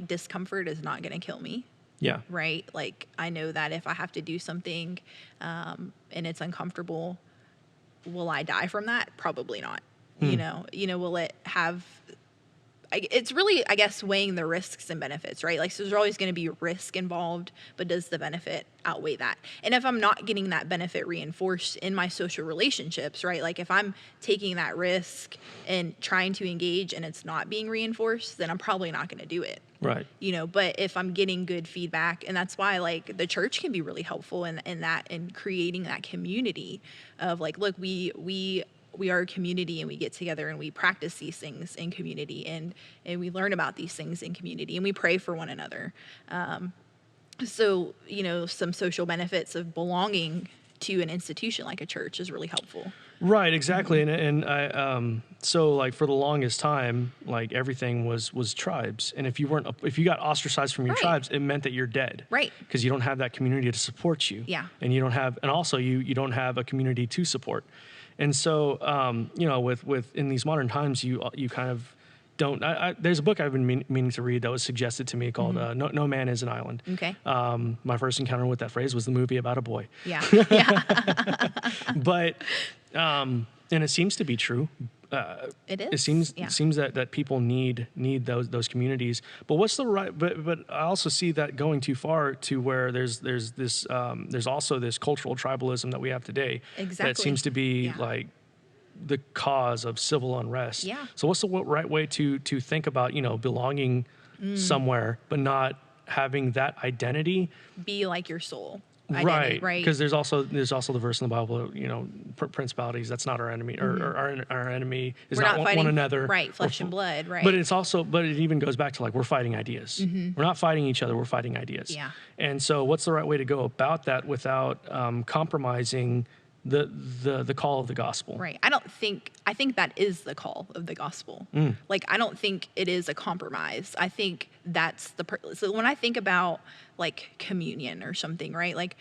discomfort is not going to kill me. Yeah. Right. Like, I know that if I have to do something and it's uncomfortable, will I die from that? Probably not. You know, will it have, it's really, I guess, weighing the risks and benefits, right? Like, so there's always going to be risk involved, but does the benefit outweigh that? And if I'm not getting that benefit reinforced in my social relationships, right? Like, if I'm taking that risk and trying to engage and it's not being reinforced, then I'm probably not going to do it. Right. But if I'm getting good feedback, and that's why like the church can be really helpful in that, in creating that community of like, look, we are a community and we get together and we practice these things in community and we learn about these things in community and we pray for one another. So, some social benefits of belonging to an institution like a church is really helpful. Right, exactly. And I, so like for the longest time, like everything was tribes. And if you got ostracized from your tribes, it meant that you're dead. Right. Because you don't have that community to support you. Yeah. And you also don't have a community to support. And so, with in these modern times, you kind of don't. There's a book I've been meaning to read that was suggested to me called "No Man Is an Island." Okay. My first encounter with that phrase was the movie about a boy. Yeah. Yeah. But and it seems to be true. It is. It seems that people need those communities. But what's the right? But I also see that going too far to where there's also this cultural tribalism that we have today. Exactly. That seems to be like the cause of civil unrest. Yeah. So what's the right way to think about belonging somewhere, but not having that identity be like your soul? Right. Because there's also the verse in the Bible, principalities, that's not our enemy, or our enemy is we're not fighting, one another. Right, flesh and blood, right. But it even goes back to like, we're fighting ideas. We're not fighting each other, we're fighting ideas. Yeah. And so what's the right way to go about that without compromising the call of the gospel? Right. I think that is the call of the gospel. Like, I don't think it is a compromise. I think that's so when I think about like communion or something, right? Like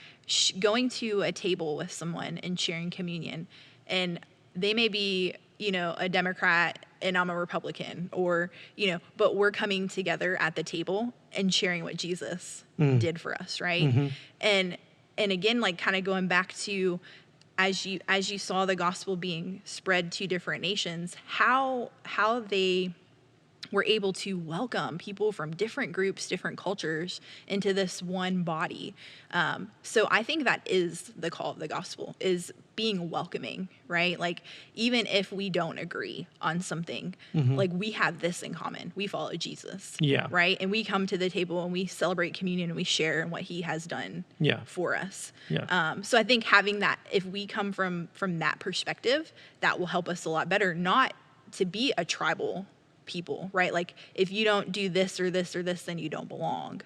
going to a table with someone and sharing communion, and they may be, a Democrat and I'm a Republican, or, but we're coming together at the table and sharing what Jesus did for us. Right. And again, like kind of going back to, as you saw the gospel being spread to different nations, how they were able to welcome people from different groups, different cultures into this one body. So I think that is the call of the gospel, is being welcoming, right? Like, even if we don't agree on something, like we have this in common. We follow Jesus. Yeah. Right? And we come to the table and we celebrate communion and we share in what he has done for us. Yeah. So I think having that, if we come from that perspective, that will help us a lot better, not to be a tribal people, right? Like, if you don't do this or this or this, then you don't belong.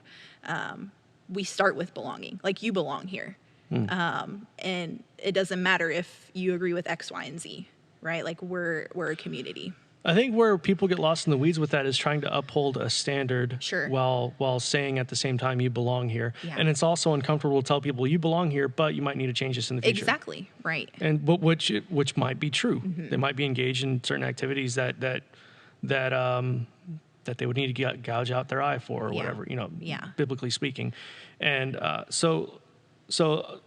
We start with belonging. Like, you belong here. And it doesn't matter if you agree with X, Y, and Z, right? Like, we're a community. I think where people get lost in the weeds with that is trying to uphold a standard while saying at the same time you belong here. Yeah. And it's also uncomfortable to tell people you belong here, but you might need to change this in the future. Exactly, right. And which might be true. They might be engaged in certain activities that they would need to gouge out their eye for, or whatever, biblically speaking. And so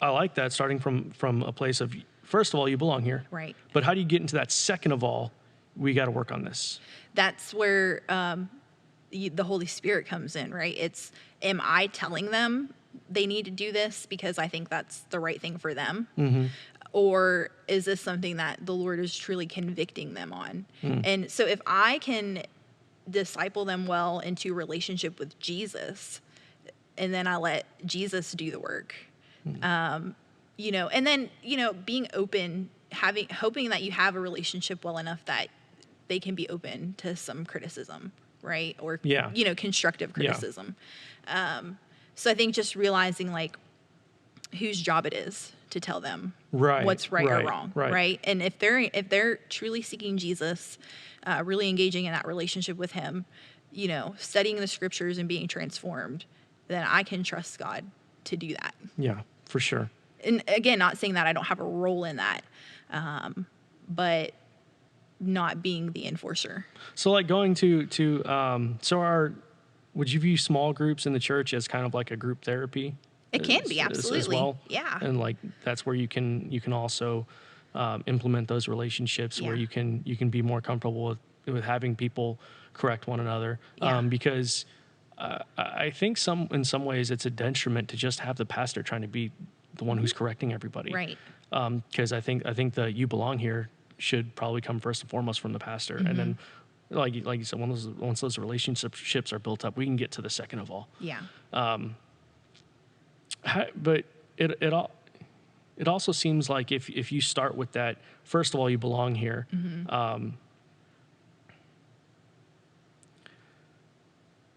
I like that, starting from a place of, first of all, you belong here. Right. But how do you get into that second of all, we got to work on this? That's where the Holy Spirit comes in, right? It's, am I telling them they need to do this because I think that's the right thing for them? or is this something that the Lord is truly convicting them on? And so if I can disciple them well into relationship with Jesus, and then I let Jesus do the work, you know, and then, you know, being open, hoping that you have a relationship well enough that they can be open to some criticism, right? Or, you know, constructive criticism. So I think just realizing like whose job it is to tell them what's right or wrong, right? And if they're truly seeking Jesus, really engaging in that relationship with him, you know, studying the scriptures and being transformed, then I can trust God to do that. Yeah, for sure. And again, not saying that I don't have a role in that, but not being the enforcer. So like going would you view small groups in the church as kind of like a group therapy? It can be, absolutely. As well? Yeah. And like that's where you can also implement those relationships where you can be more comfortable with having people correct one another. Because I think in some ways it's a detriment to just have the pastor trying to be the one who's correcting everybody. Right. Because I think the you belong here should probably come first and foremost from the pastor, and then like you said, once those relationships are built up, we can get to the second of all. Yeah. But it also seems like if you start with that, first of all, you belong here.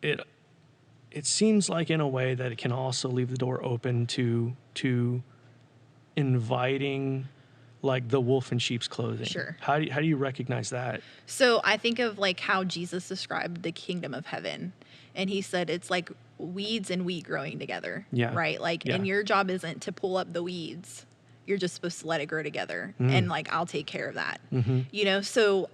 It seems like in a way that it can also leave the door open to inviting like the wolf in sheep's clothing. Sure. How do you recognize that? So I think of like how Jesus described the kingdom of heaven, and he said it's like weeds and wheat growing together. Yeah. Right. Like, and your job isn't to pull up the weeds. You're just supposed to let it grow together, and like I'll take care of that. You know. So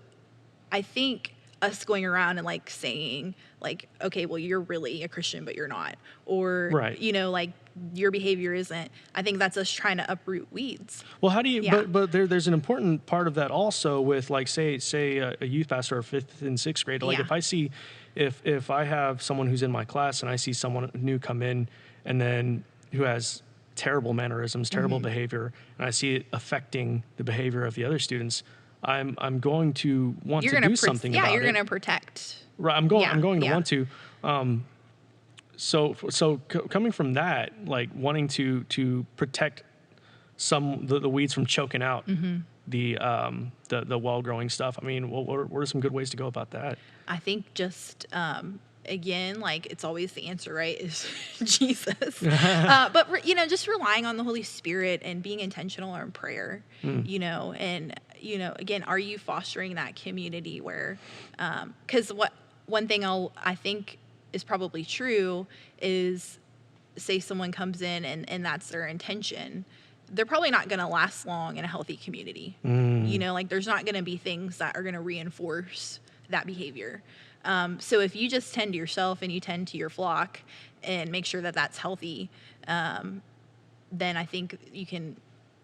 I think us going around and like saying like, okay, well, you're really a Christian, but you're not, or you know, like your behavior isn't. I think that's us trying to uproot weeds. Well, how do you? But there's an important part of that also with like say a youth pastor or 5th and 6th grade. Like if I see, if I have someone who's in my class and I see someone new come in and then who has terrible mannerisms, terrible behavior, and I see it affecting the behavior of the other students, I'm going to want to do something about it. Yeah, you're going to protect. Right, I'm going to want to. So coming from that, like wanting to protect the weeds from choking out the well-growing stuff. I mean, what are some good ways to go about that? I think just again, like it's always the answer, right? Is Jesus. But you know, just relying on the Holy Spirit and being intentional in prayer. You know, and you know, again, are you fostering that community where? Because one thing I think is probably true is, say someone comes in and that's their intention, they're probably not going to last long in a healthy community. You know, like there's not going to be things that are going to reinforce that behavior. So if you just tend to yourself and you tend to your flock and make sure that that's healthy, then I think you can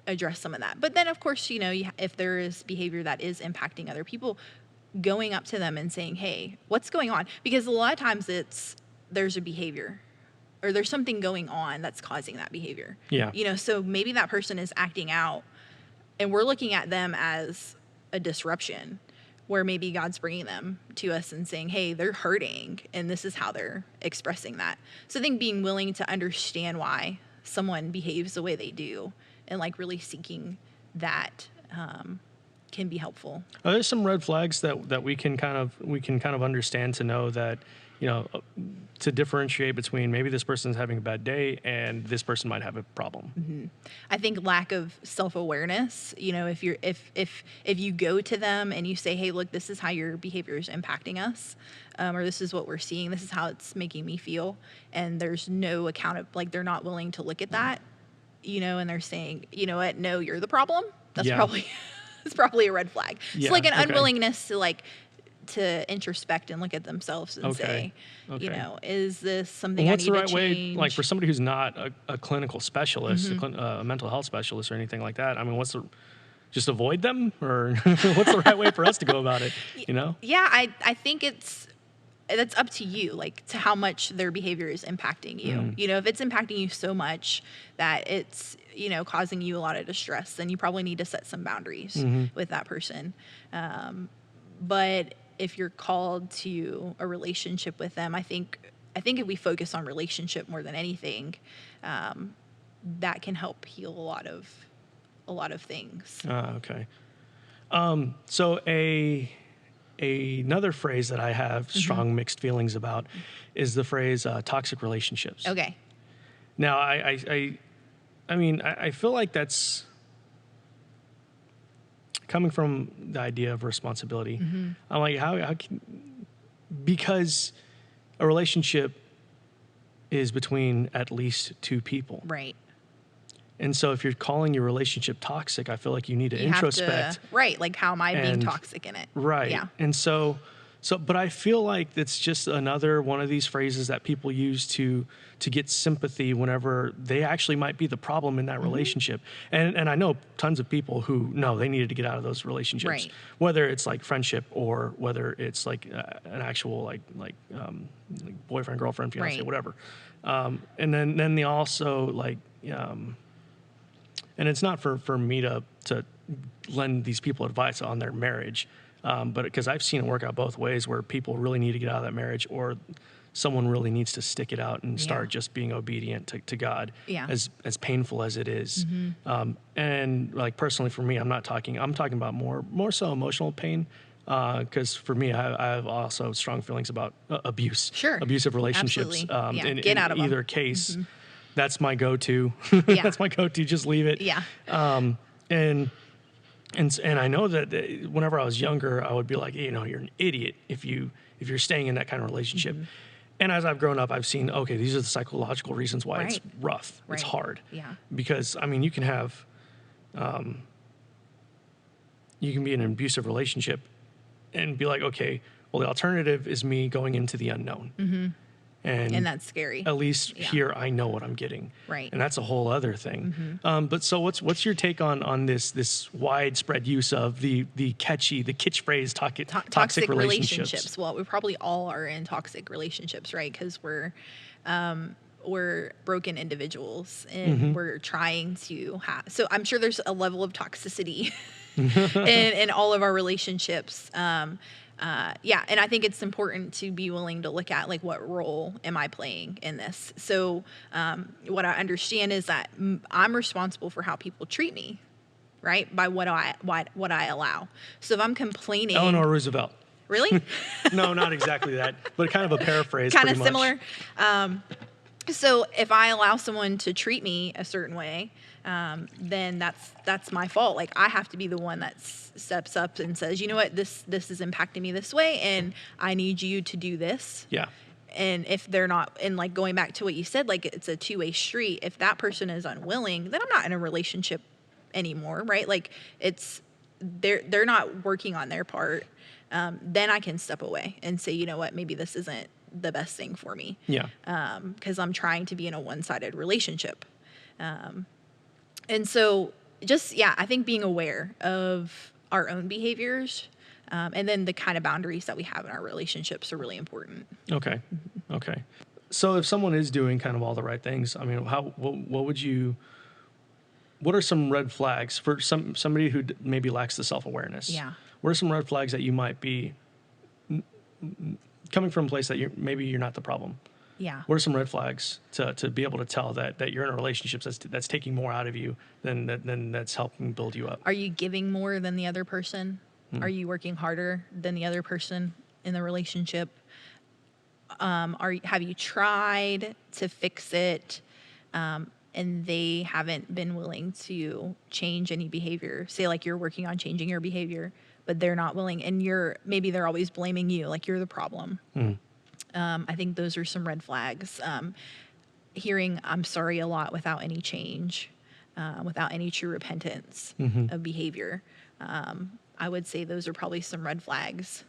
address some of that. But then of course, you know, if there is behavior that is impacting other people, going up to them and saying, hey, what's going on? Because a lot of times there's a behavior or there's something going on that's causing that behavior. Yeah. You know, so maybe that person is acting out and we're looking at them as a disruption, where maybe God's bringing them to us and saying, hey, they're hurting and this is how they're expressing that. So I think being willing to understand why someone behaves the way they do and like really seeking that can be helpful. Are there some red flags that we can kind of understand to know that, you know, to differentiate between maybe this person's having a bad day and this person might have a problem? I think lack of self-awareness. You know, if you go to them and you say, hey, look, this is how your behavior is impacting us, or this is what we're seeing, this is how it's making me feel, and there's no account of, like, they're not willing to look at that, you know, and they're saying, you know what, no, you're the problem. That's probably it's probably a red flag. It's like an unwillingness to introspect and look at themselves and say, you know, is this something I need to change? What's the right way, like for somebody who's not a clinical specialist, a mental health specialist or anything like that? I mean, just avoid them, or what's the right way for us to go about it, you know? Yeah, I think it's that's up to you, like to how much their behavior is impacting you. You know, if it's impacting you so much that it's, you know, causing you a lot of distress, then you probably need to set some boundaries with that person. But if you're called to a relationship with them, I think if we focus on relationship more than anything, that can help heal a lot of things. Okay. So another phrase that I have strong mixed feelings about is the phrase toxic relationships. Okay. Now, I mean, I feel like that's coming from the idea of responsibility. I'm like, how can, because a relationship is between at least two people. Right. And so if you're calling your relationship toxic, I feel like you need to introspect. Right. Like, how am I being toxic in it? Right. Yeah. And so, but I feel like it's just another one of these phrases that people use to get sympathy whenever they actually might be the problem in that relationship. And I know tons of people who know they needed to get out of those relationships, Right. whether it's like friendship or whether it's like an actual like boyfriend, girlfriend, fiance, Right. whatever. And then they also like, and it's not for me to lend these people advice on their marriage, but because I've seen it work out both ways, where people really need to get out of that marriage, or someone really needs to stick it out and start just being obedient to God, as painful as it is. And like personally for me, I'm talking about more so emotional pain. Because for me, I have also strong feelings about abusive relationships. Absolutely. Get out of them. Either case. That's my go-to. Yeah. That's my go-to. Just leave it. Yeah. And I know that whenever I was younger, I would be like, you know, you're an idiot if you're staying in that kind of relationship. And as I've grown up, I've seen, okay, these are the psychological reasons why it's rough. Right. It's hard. Yeah. Because I mean, you can have, you can be in an abusive relationship and be like, okay, well, the alternative is me going into the unknown. And that's scary. At least here, I know what I'm getting. Right. And that's a whole other thing. But so what's your take on this widespread use of the kitsch phrase toxic relationships? Well, we probably all are in toxic relationships, right? Because we're broken individuals, and we're trying to have. So I'm sure there's a level of toxicity in all of our relationships. And I think it's important to be willing to look at, like, what role am I playing in this? So what I understand is that I'm responsible for how people treat me, right? By what I allow. So if I'm complaining, Eleanor Roosevelt. Really? No, not exactly that, but kind of a paraphrase. Kind of similar. So if I allow someone to treat me a certain way, then that's my fault. Like, I have to be the one that steps up and says, you know what, this is impacting me this way, and I need you to do this. Yeah. And if they're not, and like going back to what you said, like, it's a two-way street. If that person is unwilling, then I'm not in a relationship anymore, right? Like, they're not working on their part. Then I can step away and say, you know what, maybe this isn't the best thing for me. Yeah. Because I'm trying to be in a one-sided relationship. And so I think being aware of our own behaviors, and then the kind of boundaries that we have in our relationships are really important. Okay. Okay. So if someone is doing kind of all the right things, I mean, what are some red flags for somebody who maybe lacks the self-awareness? Yeah. What are some red flags that you might be coming from a place that you're not the problem? Yeah. What are some red flags to be able to tell that you're in a relationship that's taking more out of you than that's helping build you up? Are you giving more than the other person? Are you working harder than the other person in the relationship? Have you tried to fix it, and they haven't been willing to change any behavior? Say, like, you're working on changing your behavior, but they're not willing, and maybe they're always blaming you, like you're the problem. I think those are some red flags. Hearing "I'm sorry" a lot without any change, without any true repentance of behavior. I would say those are probably some red flags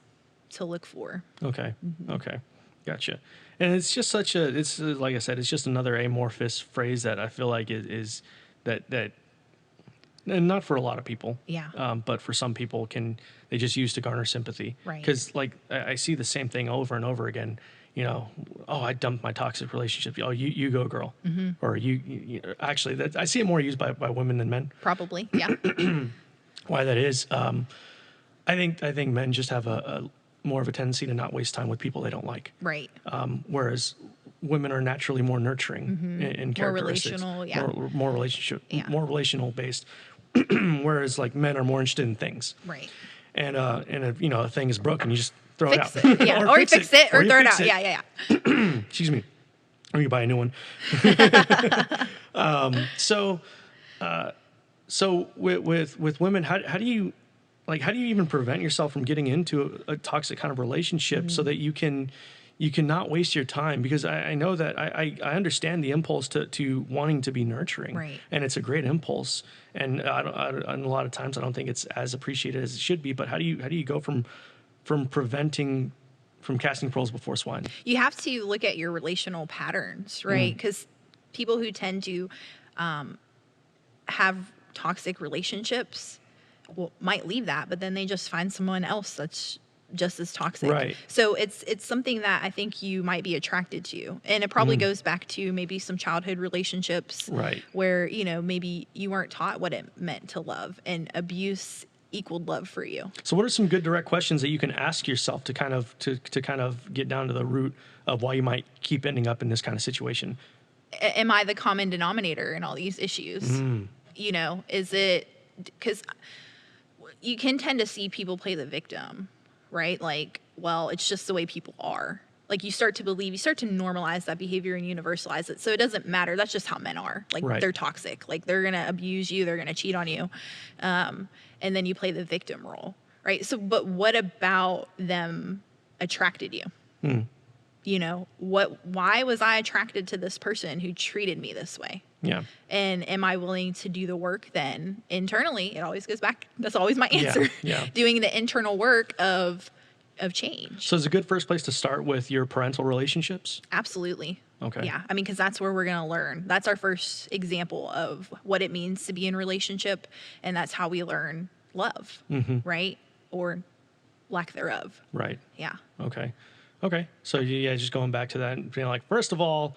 to look for. Okay. Okay. Gotcha. And it's just it's like I said, it's just another amorphous phrase that I feel like is that And not for a lot of people. Yeah. But for some people, they just use to garner sympathy. Right. Because like I see the same thing over and over again. Oh, I dumped my toxic relationship. Oh, you go, girl. Mm-hmm. Or actually, I see it more used by women than men. Probably. Yeah. Why that is, I think men just have a more of a tendency to not waste time with people they don't like. Right. Whereas women are naturally more nurturing in characteristics. More relational, yeah. More relationship, Yeah. more relational based. Whereas like men are more interested in things. Right. And a thing is broken, you just throw Fix it out. it. Yeah. or you fix it or throw it out. Yeah. Excuse me. Or you buy a new one. So with women, how do you even prevent yourself from getting into a toxic kind of relationship so that you can not waste your time? Because I know that I understand the impulse to wanting to be nurturing, right. And it's a great impulse. And and a lot of times I don't think it's as appreciated as it should be. But how do you go from casting pearls before swine? You have to look at your relational patterns, right? Because people who tend to have toxic relationships might leave that, but then they just find someone else that's just as toxic. Right. So it's something that I think you might be attracted to. And it probably goes back to maybe some childhood relationships, right, where, maybe you weren't taught what it meant to love, and abuse equaled love for you. So what are some good direct questions that you can ask yourself to kind of get down to the root of why you might keep ending up in this kind of situation? Am I the common denominator in all these issues? Is it, because you can tend to see people play the victim, right? Like, well, it's just the way people are. Like, you start to normalize that behavior and universalize it. So it doesn't matter. That's just how men are. Like, right. They're toxic. Like, they're going to abuse you. They're going to cheat on you. And then you play the victim role, right? So, but what about them attracted you? Why was I attracted to this person who treated me this way? Yeah. And am I willing to do the work then internally? It always goes back. That's always my answer. Yeah. Doing the internal work of change. So is a good first place to start with your parental relationships? Absolutely. Okay. Yeah. I mean, because that's where we're going to learn. That's our first example of what it means to be in relationship. And that's how we learn love, right? Or lack thereof. Right. Yeah. Okay. So just going back to that and being like, first of all,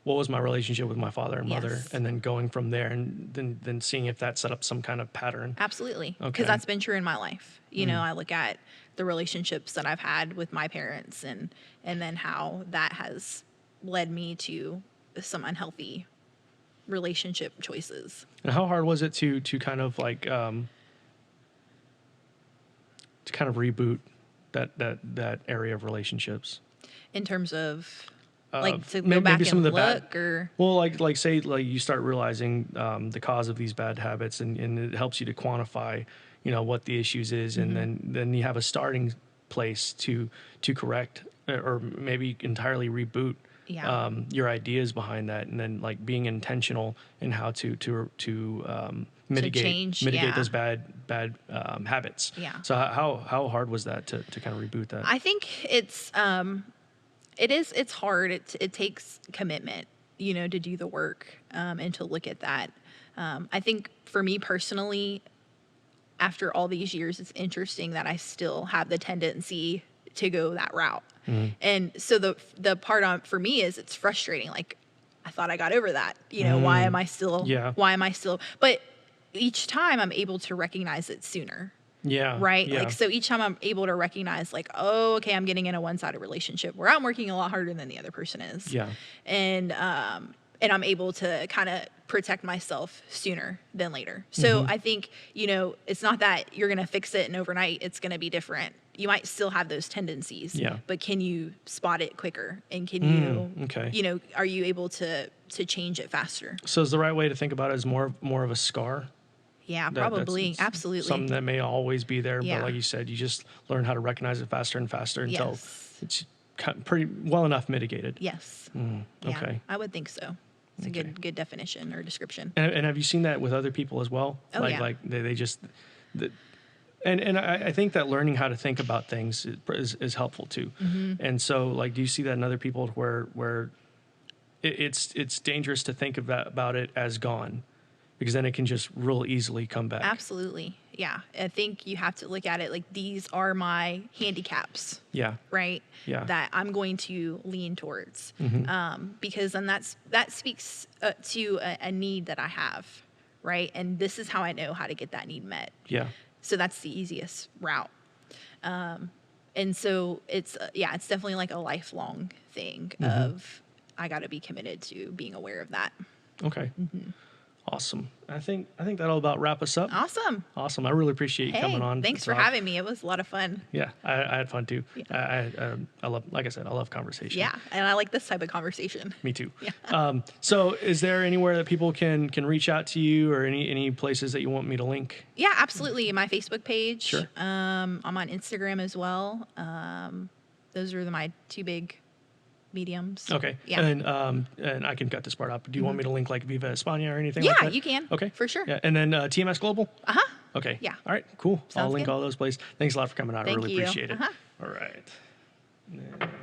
what was my relationship with my father and mother? Yes. And then going from there and then seeing if that set up some kind of pattern. Absolutely. Okay. Because that's been true in my life. I look at the relationships that I've had with my parents and then how that has led me to some unhealthy relationship choices. And how hard was it to kind of like to kind of reboot that area of relationships? In terms of like to go back maybe some and of the look bad, or well, like say like you start realizing the cause of these bad habits and it helps you to quantify what the issues is, and then you have a starting place to correct or maybe entirely reboot your ideas behind that, and then like being intentional in how to mitigate those bad habits. Yeah. So how hard was that to kind of reboot that? I think it's hard. It takes commitment, to do the work and to look at that. I think for me personally, after all these years, it's interesting that I still have the tendency to go that route. And so the part for me is it's frustrating. Like, I thought I got over that. Why am I still? But each time I'm able to recognize it sooner. Yeah. Right. Yeah. Like, so each time I'm able to recognize like, oh, okay, I'm getting in a one-sided relationship where I'm working a lot harder than the other person is. Yeah. And I'm able to kind of protect myself sooner than later. So I think, it's not that you're going to fix it and overnight it's going to be different. You might still have those tendencies, but can you spot it quicker? And can you, are you able to change it faster? So is the right way to think about it as more of a scar? Yeah, probably. Absolutely. Something that may always be there, Yeah. but like you said, you just learn how to recognize it faster and faster until Yes. it's pretty well enough mitigated. Yes. Okay. Yeah, I would think so. It's a good definition or description. And have you seen that with other people as well? Oh, like yeah. like they just and I think that learning how to think about things is helpful too. And so like, do you see that in other people where it's dangerous to think about it as gone? because then it can just real easily come back. Absolutely. Yeah. I think you have to look at it like these are my handicaps, Yeah. right? Yeah. That I'm going to lean towards. Because then that speaks to a need that I have, right? And this is how I know how to get that need met. Yeah. So that's the easiest route. And so it's definitely like a lifelong thing of I got to be committed to being aware of that. Okay. Awesome. I think that'll about wrap us up. Awesome. I really appreciate you Hey, coming on. thanks to for talk. having me. It was a lot of fun. Yeah, I had fun too. I love, like I said, I love conversation. Yeah, and I like this type of conversation. Me too. Yeah. So is there anywhere that people can reach out to you, or any places that you want me to link? Yeah, absolutely. My Facebook page. Sure. I'm on Instagram as well. Those are my two big mediums. Okay. Yeah. And I can cut this part up. Do you want me to link like Viva España or anything like Yeah, that? you can. Okay. For sure. Yeah. And then TMS Global? Uh-huh. Okay. Yeah. All right, cool. I'll Sounds link good. all those places. Thanks a lot for coming out. I Thank really you. appreciate it. Uh-huh. All right.